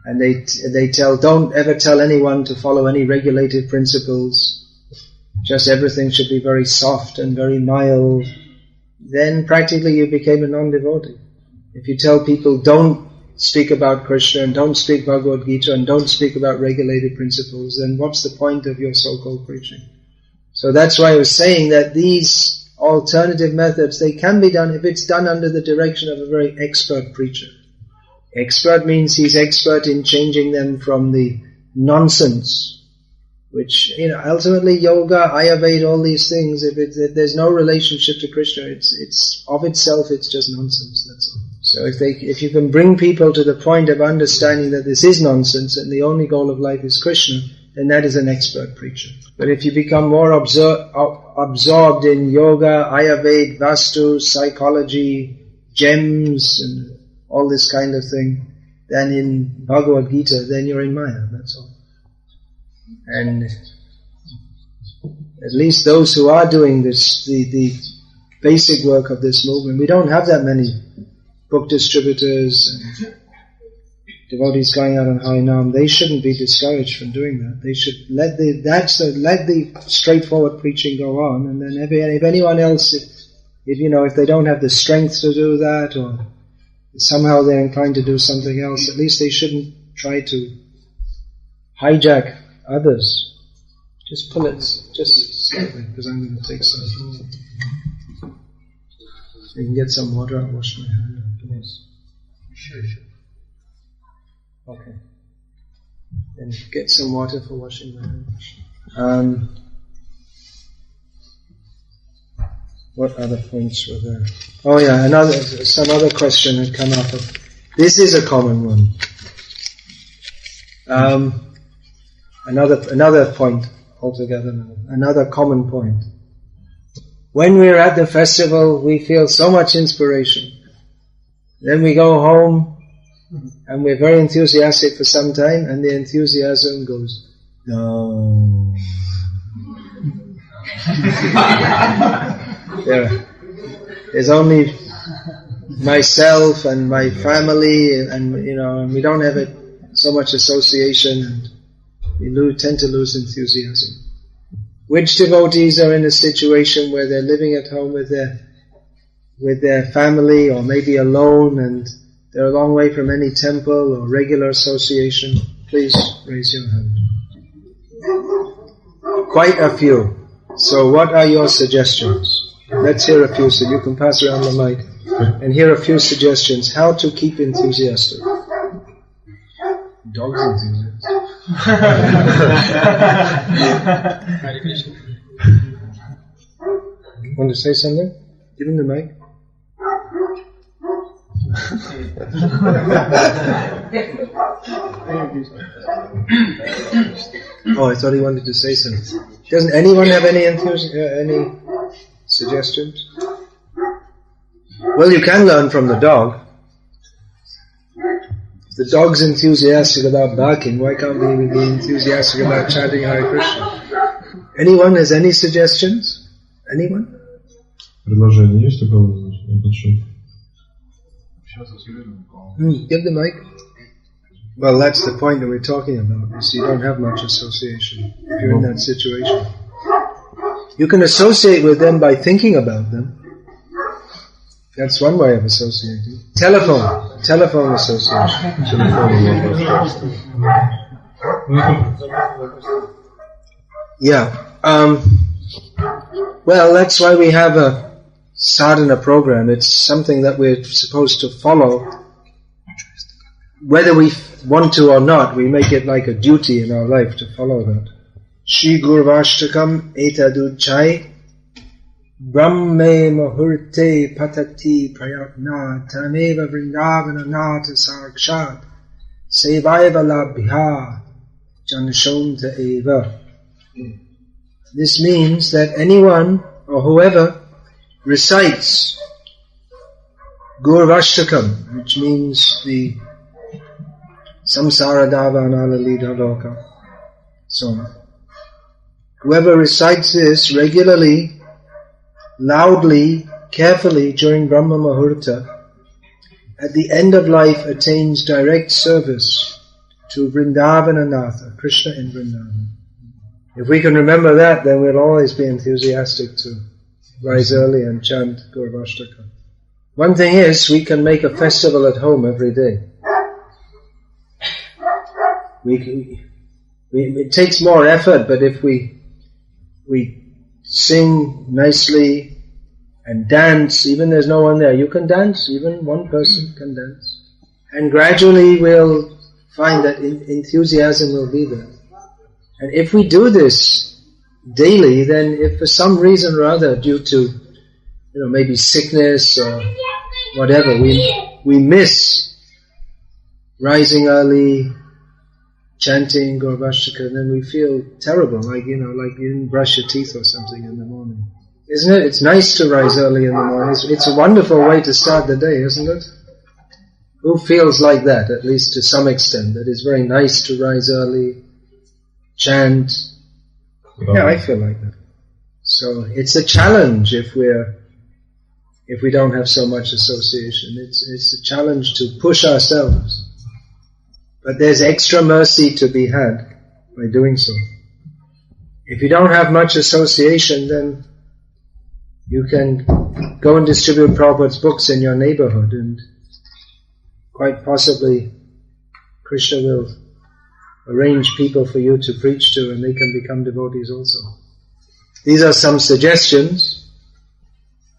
And they don't ever tell anyone to follow any regulated principles. Just everything should be very soft and very mild. Then practically you became a non-devotee. If you tell people don't speak about Krishna and don't speak Bhagavad-gita and don't speak about regulated principles, then what's the point of your so-called preaching? So that's why I was saying that these alternative methods, they can be done if it's done under the direction of a very expert preacher. Expert means he's expert in changing them from the nonsense, which, ultimately yoga, Ayurveda, all these things, if there's no relationship to Krishna, it's of itself, it's just nonsense, that's all. So if you can bring people to the point of understanding that this is nonsense and the only goal of life is Krishna, then that is an expert preacher. But if you become more absorbed in yoga, Ayurveda, Vastu, psychology, gems, and all this kind of thing, than in Bhagavad-gita, then you're in Maya, that's all. And at least those who are doing this, the basic work of this movement, we don't have that many book distributors and devotees going out on Harinam. They shouldn't be discouraged from doing that. They should let the straightforward preaching go on, and then if anyone else, if they don't have the strength to do that, or somehow they're inclined to do something else, at least they shouldn't try to hijack others. Just pull it, just slightly, because I'm going to take some. So you can get some water, I'll wash my hand. Sure. Okay. Then get some water for washing my hand. What other points were there? Oh yeah, some other question had come up. This is a common one. Another point altogether. Another common point. When we're at the festival, we feel so much inspiration. Then we go home, and we're very enthusiastic for some time, and the enthusiasm goes down. There's only myself and my family, and we don't have so much association, and we tend to lose enthusiasm. Which devotees are in a situation where they're living at home with their family, or maybe alone, and they're a long way from any temple or regular association? Please raise your hand. Quite a few. So what are your suggestions? Let's hear a few, so you can pass around the mic and hear a few suggestions how to keep enthusiastic. Dogs enthusiastic. Want to say something? Give him the mic. Oh, I thought he wanted to say something. Doesn't anyone have any suggestions? Well, you can learn from the dog. If the dog's enthusiastic about barking, why can't we be enthusiastic about chanting Hare Krishna? Anyone has any suggestions? Anyone? Предложение есть у кого-то на этот счет? Give the mic. Well, that's the point that we're talking about, is you don't have much association if you're in that situation. You can associate with them by thinking about them. That's one way of associating. Telephone association. Yeah. Well, that's why we have a sadhana program. It's something that we're supposed to follow. Whether we want to or not, we make it like a duty in our life to follow that. Shri Gurvashtakam etadudchai Brahme Muhurte Patati Prayatna Tameva Vrindavana Nata Sarakshat Sevaiva Labhya Janashonta Eva. This means that anyone or whoever recites Gurvashtakam, which means the Samsara Davanala Lida Loka song. Whoever recites this regularly, loudly, carefully during Brahma Muhurta, at the end of life attains direct service to Vrindavana Natha, Krishna in Vrindavan. If we can remember that, then we'll always be enthusiastic to rise early and chant Gurvashtaka. One thing is, we can make a festival at home every day. It takes more effort, but if we sing nicely and dance, even there's no one there, you can dance, even one person can dance. And gradually we'll find that enthusiasm will be there. And if we do this daily, then if for some reason or other, due to maybe sickness or whatever, we miss rising early, chanting Gurvashtaka, then we feel terrible, like you didn't brush your teeth or something in the morning. Isn't it? It's nice to rise early in the morning. It's a wonderful way to start the day, isn't it? Who feels like that, at least to some extent, that it's very nice to rise early, chant? Yeah, I feel like that. So it's a challenge if we don't have so much association. It's a challenge to push ourselves. But there's extra mercy to be had by doing so. If you don't have much association, then you can go and distribute Prabhupada's books in your neighborhood, and quite possibly Krishna will arrange people for you to preach to, and they can become devotees also. These are some suggestions.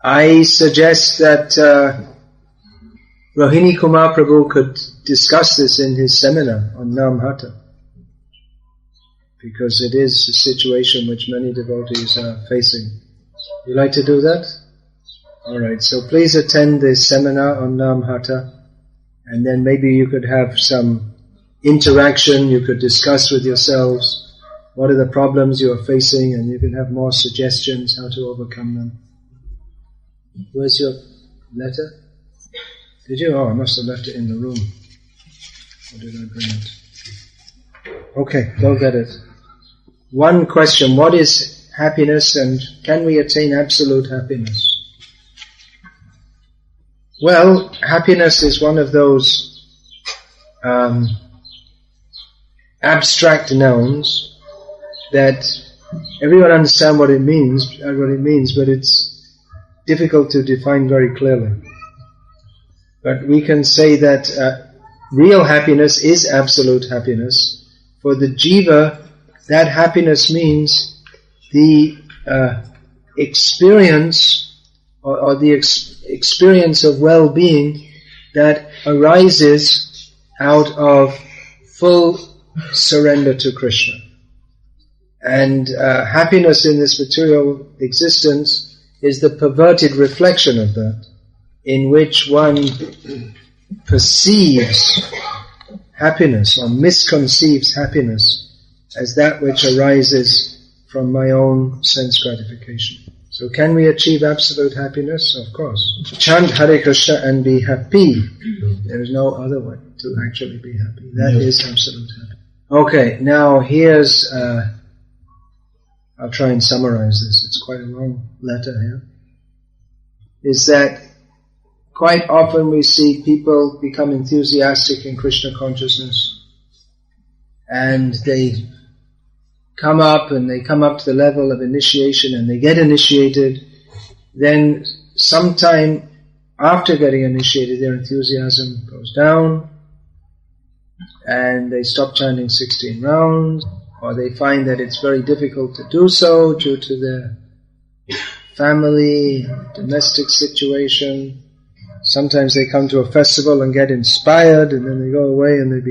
I suggest that Rohini Kumar Prabhu could discuss this in his seminar on Nam Hatha, because it is a situation which many devotees are facing. You like to do that? Alright, so please attend this seminar on Nam Hatha, and then maybe you could have some interaction, you could discuss with yourselves what are the problems you are facing, and you can have more suggestions how to overcome them. Where's your letter? Did you? Oh, I must have left it in the room. Or did I bring it? Okay, go get it. One question, what is happiness, and can we attain absolute happiness? Well, happiness is one of those abstract nouns that everyone understands what it means, but it's difficult to define very clearly. But we can say that real happiness is absolute happiness. For the jiva, that happiness means the experience or the experience of well-being that arises out of full surrender to Krishna. And happiness in this material existence is the perverted reflection of that, in which one perceives happiness or misconceives happiness as that which arises from my own sense gratification. So can we achieve absolute happiness? Of course. Chant Hare Krishna and be happy. There is no other way to actually be happy. That is absolute happiness. Okay, now here's, I'll try and summarize this. It's quite a long letter here. Is that quite often we see people become enthusiastic in Krishna consciousness, and they come up to the level of initiation and they get initiated. Then sometime after getting initiated, their enthusiasm goes down and they stop chanting 16 rounds, or they find that it's very difficult to do so due to their family, domestic situation. Sometimes they come to a festival and get inspired, and then they go away and they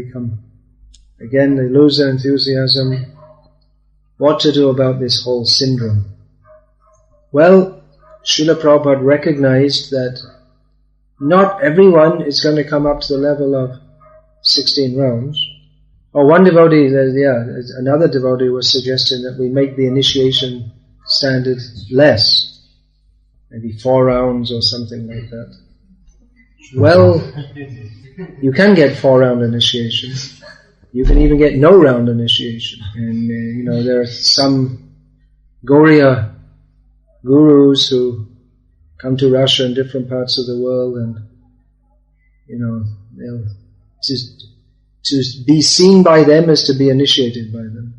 lose their enthusiasm. What to do about this whole syndrome? Well, Srila Prabhupada recognized that not everyone is going to come up to the level of 16 rounds. Or one devotee, another devotee was suggesting that we make the initiation standard less, maybe 4 rounds or something like that. Well, you can get 4-round initiation. You can even get no round initiation. And, there are some Gauriya gurus who come to Russia and different parts of the world, and, they'll to be seen by them is to be initiated by them.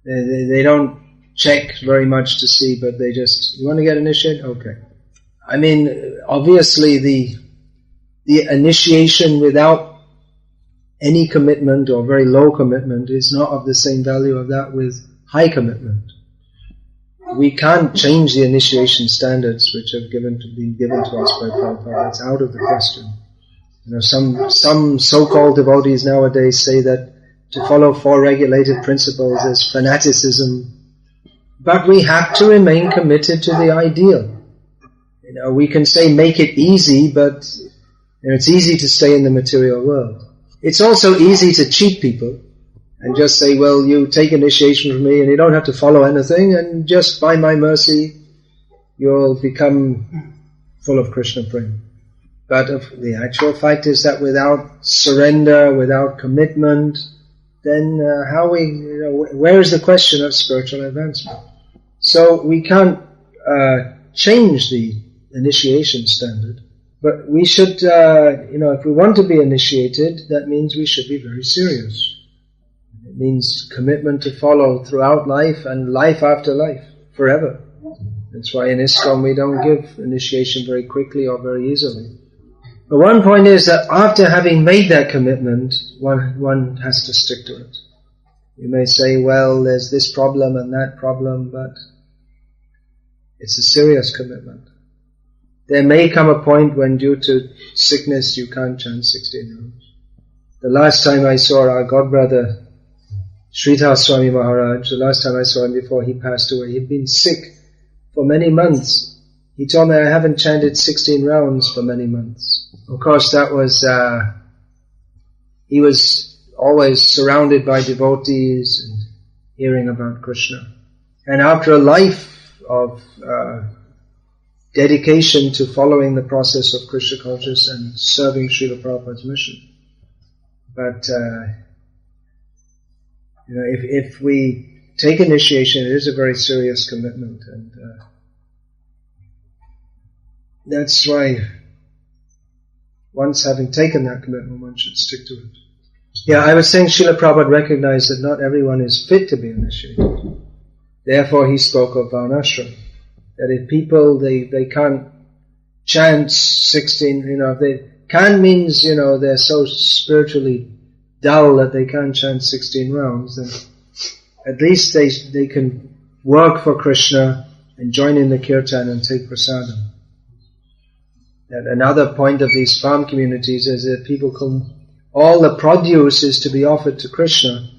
They don't check very much to see, but they just, you want to get initiated? Okay. I mean, obviously the initiation without any commitment or very low commitment is not of the same value of that with high commitment. We can't change the initiation standards which have been given to us by Prabhupada. It's out of the question. Some so-called devotees nowadays say that to follow 4 regulated principles is fanaticism, but we have to remain committed to the ideal. We can say make it easy, but it's easy to stay in the material world. It's also easy to cheat people and just say, well, you take initiation from me and you don't have to follow anything, and just by my mercy you'll become full of Krishna prema. But the actual fact is that without surrender, without commitment, then where is the question of spiritual advancement? So we can't change the initiation standard, but we should, if we want to be initiated, that means we should be very serious. It means commitment to follow throughout life and life after life, forever. That's why in ISKCON we don't give initiation very quickly or very easily. But one point is that after having made that commitment, one has to stick to it. You may say, well, there's this problem and that problem, but it's a serious commitment. There may come a point when due to sickness you can't chant 16 rounds. The last time I saw our godbrother, Sridhar Swami Maharaj, the last time I saw him before he passed away, he'd been sick for many months. He told me, I haven't chanted 16 rounds for many months. Of course, that was, he was always surrounded by devotees and hearing about Krishna. And after a life of dedication to following the process of Krishna consciousness and serving Srila Prabhupada's mission. But, if we take initiation, it is a very serious commitment, and that's why once having taken that commitment, one should stick to it. Yeah, I was saying Srila Prabhupada recognized that not everyone is fit to be initiated. Therefore he spoke of Varnashram. That if people, they can't chant 16, if they can't means, they're so spiritually dull that they can't chant 16 rounds, then at least they can work for Krishna and join in the kirtan and take prasadam. And another point of these farm communities is that all the produce is to be offered to Krishna.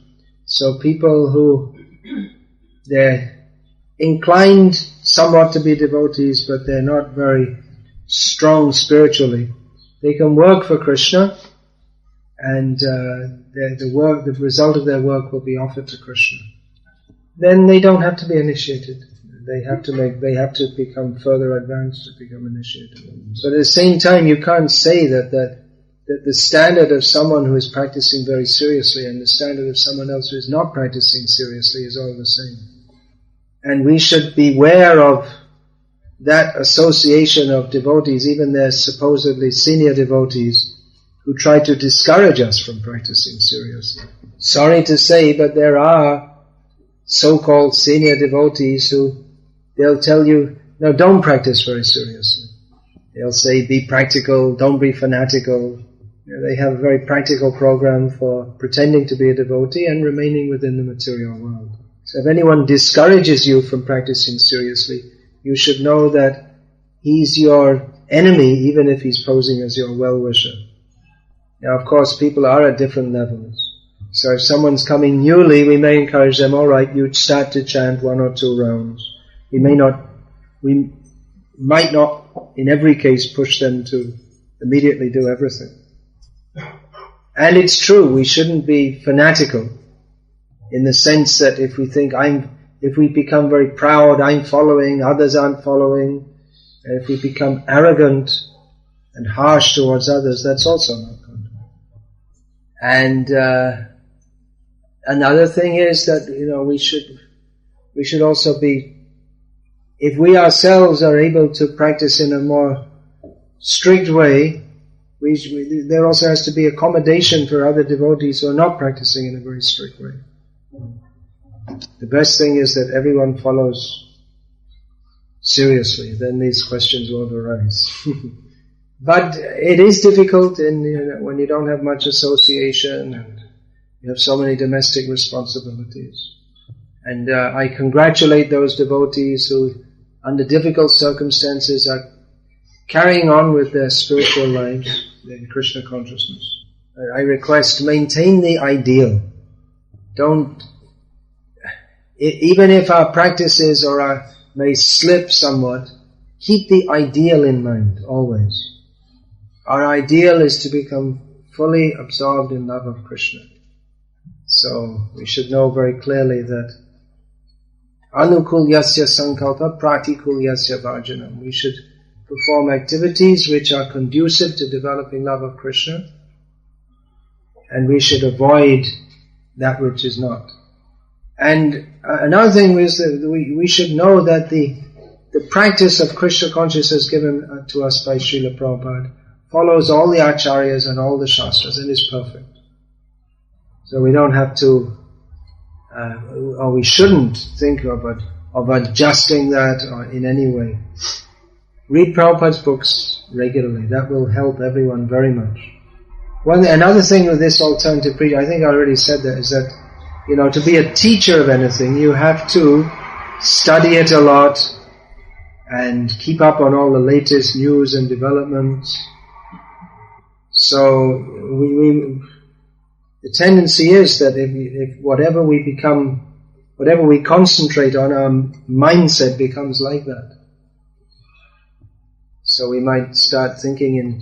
So people who, they're inclined somewhat to be devotees, but they're not very strong spiritually, they can work for Krishna, and the result of their work will be offered to Krishna. Then they don't have to be initiated. They have to become further advanced to become initiated. But at the same time, you can't say that the standard of someone who is practicing very seriously and the standard of someone else who is not practicing seriously is all the same. And we should beware of that association of devotees, even their supposedly senior devotees, who try to discourage us from practicing seriously. Sorry to say, but there are so-called senior devotees who they'll tell you, no, don't practice very seriously. They'll say, be practical, don't be fanatical. They have a very practical program for pretending to be a devotee and remaining within the material world. So if anyone discourages you from practicing seriously, you should know that he's your enemy, even if he's posing as your well-wisher. Now, of course, people are at different levels. So if someone's coming newly, we may encourage them, all right, you start to chant 1 or 2 rounds. We might not, in every case, push them to immediately do everything. And it's true, we shouldn't be fanatical in the sense that if we become very proud, I'm following, others aren't following, and if we become arrogant and harsh towards others, that's also not good. And another thing is that, we should also be, if we ourselves are able to practice in a more strict way, there also has to be accommodation for other devotees who are not practicing in a very strict way. The best thing is that everyone follows seriously, then these questions won't arise. But it is difficult when you don't have much association and you have so many domestic responsibilities. And I congratulate those devotees who, under difficult circumstances, are carrying on with their spiritual lives in Krishna consciousness. I request, maintain the ideal. Even if our practices may slip somewhat, keep the ideal in mind, always. Our ideal is to become fully absorbed in love of Krishna. So we should know very clearly that Anukul yasya sankalpa pratikul yasya bhajanam. We should perform activities which are conducive to developing love of Krishna, and we should avoid that which is not. And another thing is that we should know that the practice of Krishna consciousness given to us by Srila Prabhupada follows all the acharyas and all the shastras and is perfect. So we don't have to, or we shouldn't think of adjusting that or in any way. Read Prabhupada's books regularly. That will help everyone very much. Another thing with this alternative preaching, I think I already said that, is that, to be a teacher of anything, you have to study it a lot and keep up on all the latest news and developments. So the tendency is that if whatever we concentrate on, our mindset becomes like that. So we might start thinking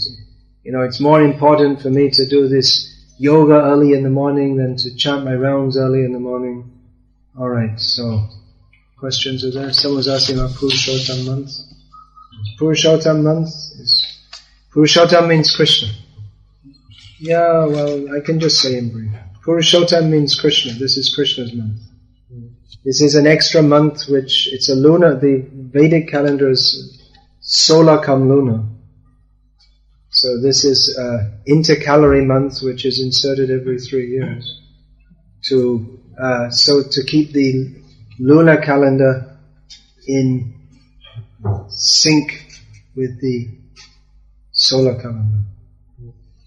it's more important for me to do this yoga early in the morning than to chant my rounds early in the morning. Alright, so questions are there? Someone was asking about Purushottam month. Purushottam month Purushottam means Krishna. Yeah, well, I can just say in brief. Purushottam means Krishna. This is Krishna's month. This is an extra month it's a lunar, the Vedic calendar is solar cum lunar. So this is intercalary month, which is inserted every 3 years to keep the lunar calendar in sync with the solar calendar.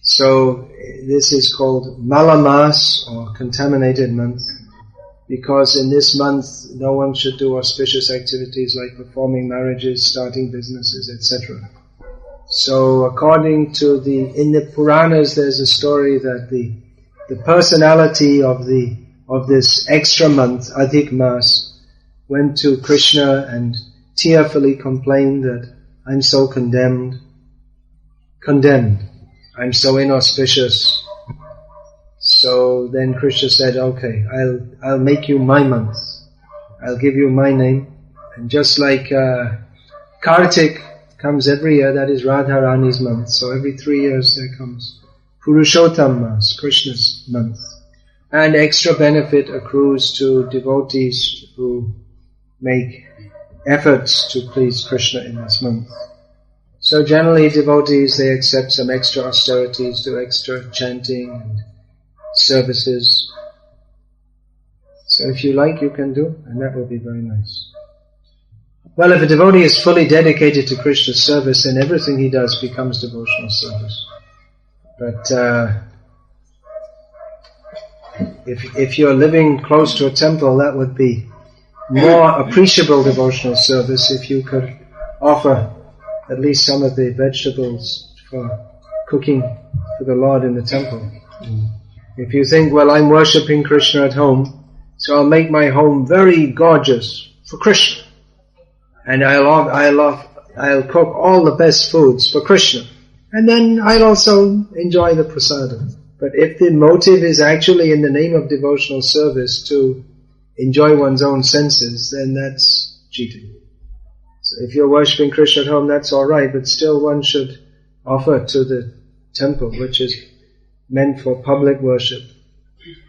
So this is called Malamas, or contaminated month, because in this month no one should do auspicious activities like performing marriages, starting businesses, etc. So according to in the Puranas, there's a story that the personality of this extra month, Adhik Mas, went to Krishna and tearfully complained that I'm so condemned, I'm so inauspicious. So then Krishna said, okay, I'll make you my month. I'll give you my name. And just like Kartik comes every year, that is Radharani's month. So every 3 years there comes Purushottam Mas, Krishna's month. And extra benefit accrues to devotees who make efforts to please Krishna in this month. So generally devotees, they accept some extra austerities, do extra chanting and services. So if you like, you can do, and that will be very nice. Well, if a devotee is fully dedicated to Krishna's service, then everything he does becomes devotional service. But if you're living close to a temple, that would be more appreciable devotional service if you could offer at least some of the vegetables for cooking for the Lord in the temple. If you think, well, I'm worshipping Krishna at home, so I'll make my home very gorgeous for Krishna. And I'll cook all the best foods for Krishna. And then I'll also enjoy the prasadam. But if the motive is actually in the name of devotional service to enjoy one's own senses, then that's cheating. So if you're worshipping Krishna at home, that's alright, but still one should offer to the temple, which is meant for public worship.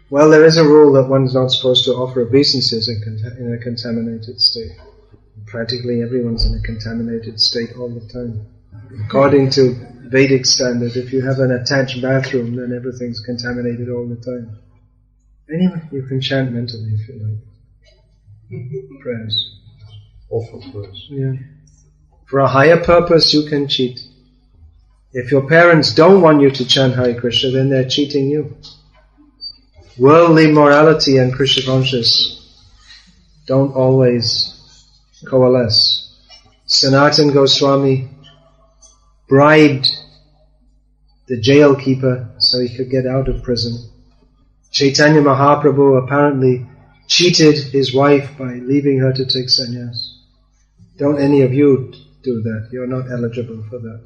Well, there is a rule that one's not supposed to offer obeisances in a contaminated state. Practically everyone's in a contaminated state all the time. According to Vedic standard, if you have an attached bathroom, then everything's contaminated all the time. Anyway, you can chant mentally if you like. Prayers. Offer prayers. Yeah. For a higher purpose, you can cheat. If your parents don't want you to chant Hare Krishna, then they're cheating you. Worldly morality and Krishna consciousness don't always coalesce. Sanatana Goswami bribed the jail keeper so he could get out of prison. Chaitanya Mahaprabhu apparently cheated his wife by leaving her to take sannyas. Don't any of you do that. You're not eligible for that.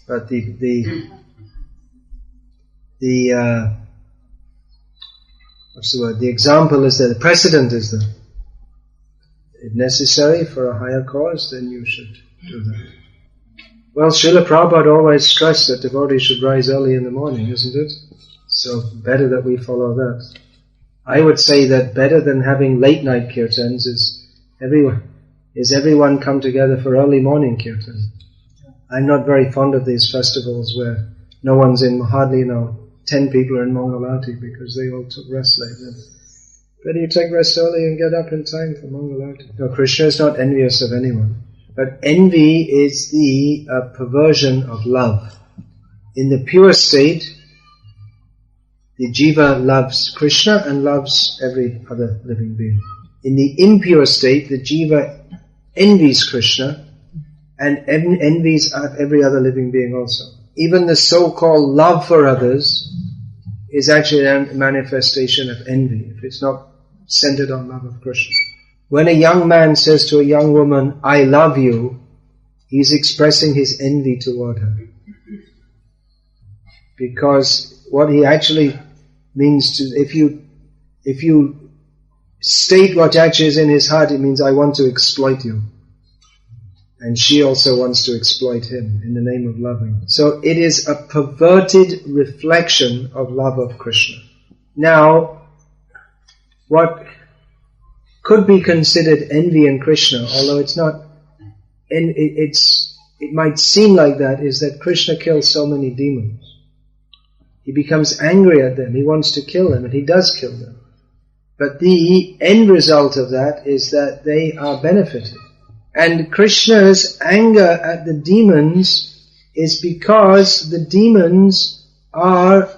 But the example is there, the precedent is there. If necessary for a higher cause, then you should do that. Well, Srila Prabhupada always stressed that devotees should rise early in the morning, isn't it? So better that we follow that. I would say that better than having late night kirtans is everyone come together for early morning kirtan. I'm not very fond of these festivals where no one's in, hardly 10 people are in Mangalarti because they all took rest late. Better you take rest early and get up in time for Mangalarti. No, Krishna is not envious of anyone. But envy is the perversion of love. In the pure state, the jiva loves Krishna and loves every other living being. In the impure state, the jiva envies Krishna and envies every other living being also. Even the so-called love for others is actually a manifestation of envy, if it's not centered on love of Krishna. When a young man says to a young woman, I love you, he's expressing his envy toward her. Because what he actually means to, if you state what actually is in his heart, it means I want to exploit you. And she also wants to exploit him in the name of loving. So it is a perverted reflection of love of Krishna. Now, what could be considered envy in Krishna, although it's not, it's it might seem like that, is that Krishna kills so many demons. He becomes angry at them, he wants to kill them, and he does kill them. But the end result of that is that they are benefited. And Krishna's anger at the demons is because the demons are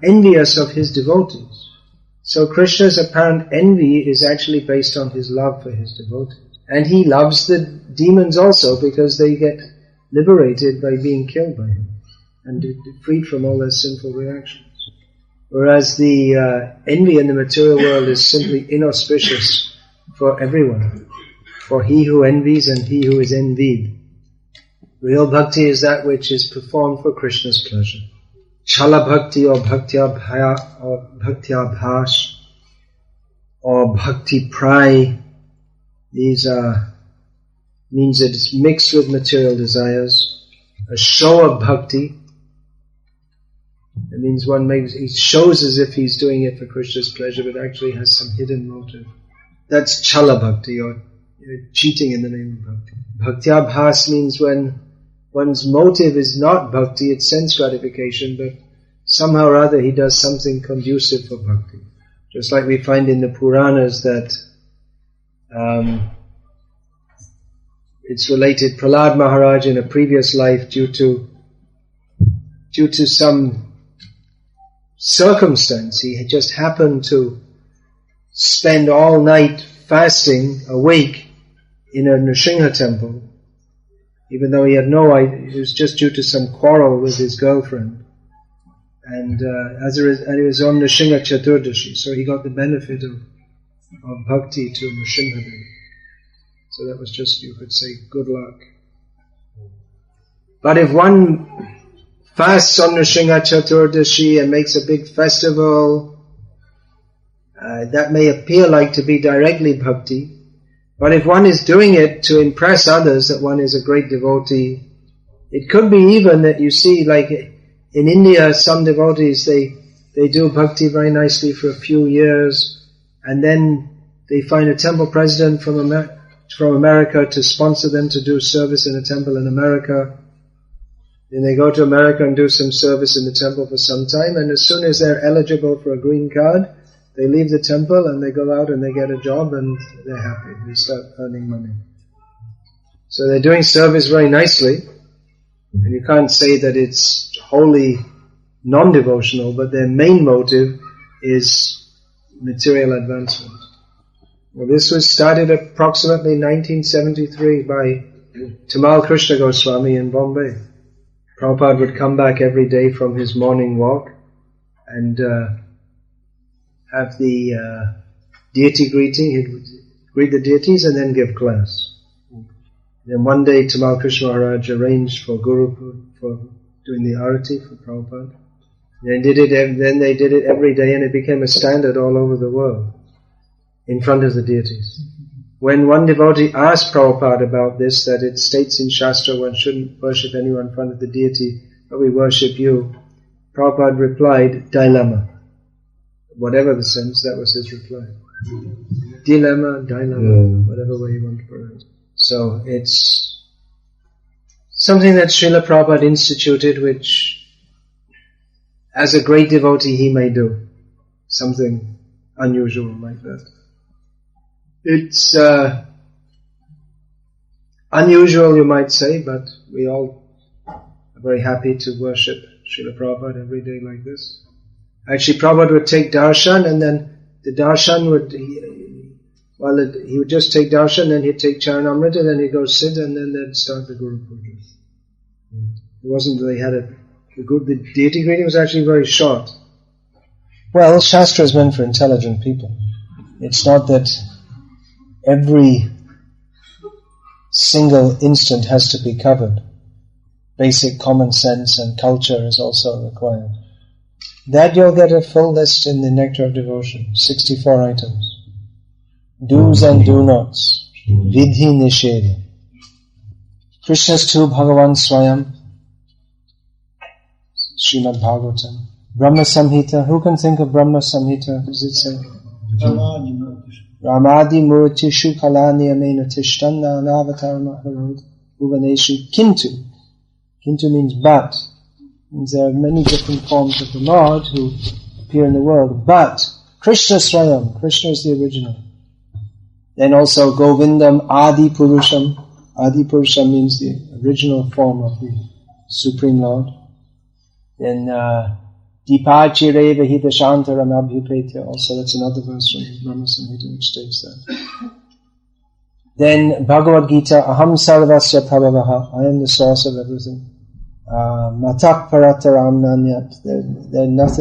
envious of his devotees. So Krishna's apparent envy is actually based on his love for his devotees. And he loves the demons also because they get liberated by being killed by him and freed from all their sinful reactions. Whereas the envy in the material world is simply inauspicious for everyone. For he who envies and he who is envied. Real bhakti is that which is performed for Krishna's pleasure. Chala bhakti or bhakti-abha or bhakti-abhash or bhakti-prai, these means that it's mixed with material desires. A show of bhakti, it means he shows as if he's doing it for Krishna's pleasure, but actually has some hidden motive. That's chala bhakti, or cheating in the name of bhakti. Bhakti-abhas means when one's motive is not bhakti, it's sense gratification, but somehow or other he does something conducive for bhakti. Just like we find in the Puranas that it's related, Prahlad Maharaj in a previous life, due to some circumstance, he had just happened to spend all night fasting, awake, in a Nrsimha temple, even though he had no idea, it was just due to some quarrel with his girlfriend. And it was on Nrsimha Chaturdashi, so he got the benefit of bhakti to Nrsimha Dev. So that was just, you could say, good luck. But if one fasts on Nrsimha Chaturdashi and makes a big festival, that may appear like to be directly bhakti. But if one is doing it to impress others that one is a great devotee, it could be even that you see, like in India, some devotees, they do bhakti very nicely for a few years, and then they find a temple president from America to sponsor them to do service in a temple in America. Then they go to America and do some service in the temple for some time, and as soon as they're eligible for a green card, they leave the temple and they go out and they get a job and they're happy. They start earning money. So they're doing service very nicely, and you can't say that it's wholly non-devotional, but their main motive is material advancement. Well, this was started approximately 1973 by Tamal Krishna Goswami in Bombay. Prabhupada would come back every day from his morning walk and have the deity greeting. He would greet the deities and then give class. Then one day Tamal Krishna Maharaj arranged for Guru for doing the arati for Prabhupada. Then they did it every day, and it became a standard all over the world in front of the deities. When one devotee asked Prabhupada about this, that it states in Shastra one shouldn't worship anyone in front of the deity, but we worship you, Prabhupada replied, dilemma. Whatever the sense, that was his reply. Dilemma, whatever way you want to pronounce it. So it's something that Srila Prabhupada instituted, which as a great devotee he may do. Something unusual like that. It's unusual, you might say, but we all are very happy to worship Srila Prabhupada every day like this. Actually, Prabhupada would take darshan, and then the darshan he would just take darshan, then he'd take charanamrita, then he'd go sit, and then they'd start the Guru Puja. It wasn't that they had the deity greeting was actually very short. Well, Shastra is meant for intelligent people. It's not that every single instant has to be covered. Basic common sense and culture is also required. That you'll get a full list in the Nectar of Devotion, 64 items. Do's and do-nots, vidhi nisheda. Krishna's to Bhagavan Swayam, Srimad Bhagavatam. Brahma Samhita, who can think of Brahma Samhita? Does it say? Ramadi Murtishu Kalani Amena Tishtanna Anavatar Maharod. Bhuvaneshu Kintu. Kintu means but. Means there are many different forms of the Lord who appear in the world, but Krishna Swayam, Krishna is the original. Then also Govindam Adi Purusham. Adi Purusham means the original form of the Supreme Lord. Then Dipachire Vahita Shantaram Abhyupetya, also that's another verse from Brahma Samhita which states that. Then Bhagavad-gita, Aham Sarvasya Prabhavaha, I am the source of everything. Matak Parataram Nanyat,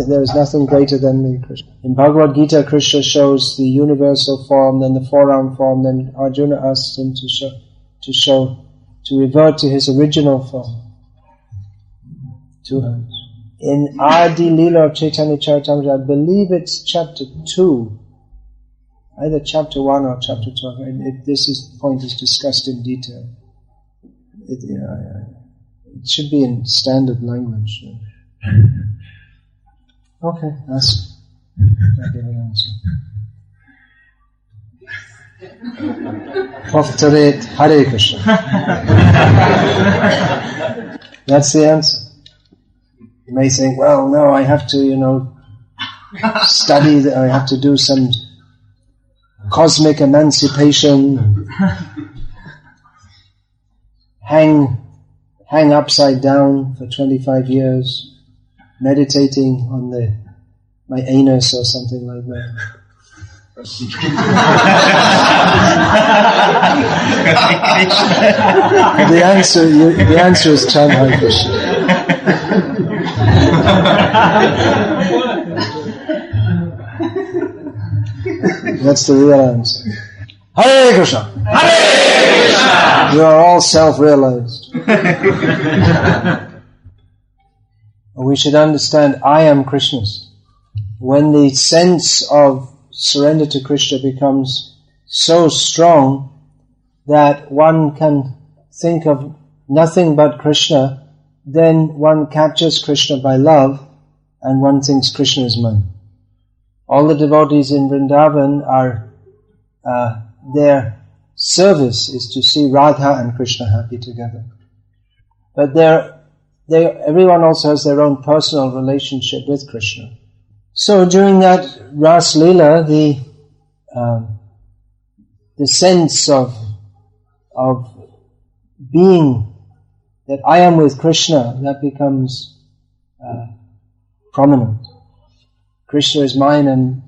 there is nothing greater than me, Krishna. In Bhagavad-gita, Krishna shows the universal form, then the four-arm form, then Arjuna asks him to revert to his original form. 2 hands. In Adi Leela of Chaitanya Charitamrita, I believe it's chapter 2, either chapter 1 or chapter 12. This point is discussed in detail. It should be in standard language. Okay, ask. I'll give an answer. Praftaret Hare Krishna. That's the answer. You may think, well, no, I have to, study, I have to do some cosmic emancipation, hang upside down for 25 years, meditating on my anus or something like that. The answer is Chant Hare Krishna. That's the real answer. Hare Krishna! Hare Krishna! You are all self-realized. We should understand, I am Krishna's. When the sense of surrender to Krishna becomes so strong that one can think of nothing but Krishna, then one captures Krishna by love and one thinks Krishna is mine. All the devotees in Vrindavan their service is to see Radha and Krishna happy together. But everyone also has their own personal relationship with Krishna. So during that Ras Leela, the sense of being that I am with Krishna, that becomes prominent. Krishna is mine and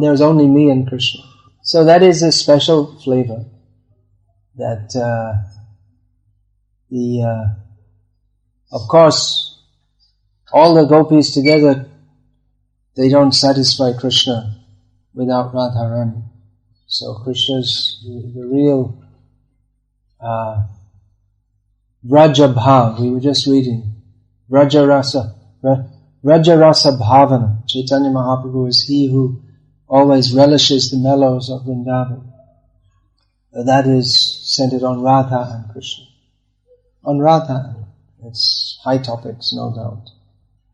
there's only me and Krishna. So that is a special flavor that of course, all the gopis together, they don't satisfy Krishna without Radharani. So Krishna's the real Vraja Bhav. We were just reading Vraja Rasa Bhavana. Chaitanya Mahaprabhu is he who always relishes the mellows of Vrindavan. That is centered on Radha and Krishna. On Radha, it's high topics, no doubt.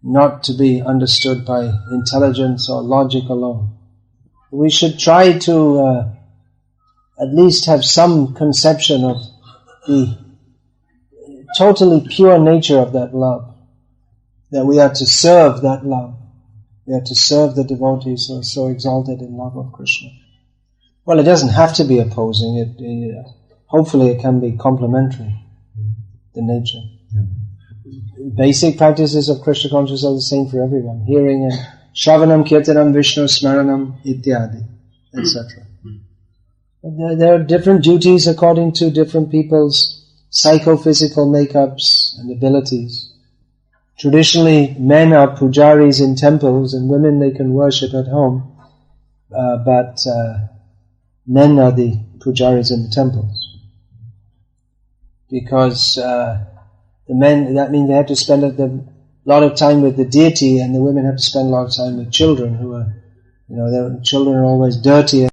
Not to be understood by intelligence or logic alone. We should try to at least have some conception of the totally pure nature of that love. That we are to serve that love. We are to serve the devotees who are so exalted in love of Krishna. Well, it doesn't have to be opposing. Hopefully it can be complementary, the nature. Basic practices of Krishna consciousness are the same for everyone. Hearing and Shravanam, Kirtanam, Vishnu, Smaranam, Ityadi, etc. There are different duties according to different people's psychophysical makeups and abilities. Traditionally, men are pujaris in temples and women they can worship at home, but men are the pujaris in the temples. Because the men, that means they have to spend a lot of time with the deity, and the women have to spend a lot of time with children who are, their children are always dirty.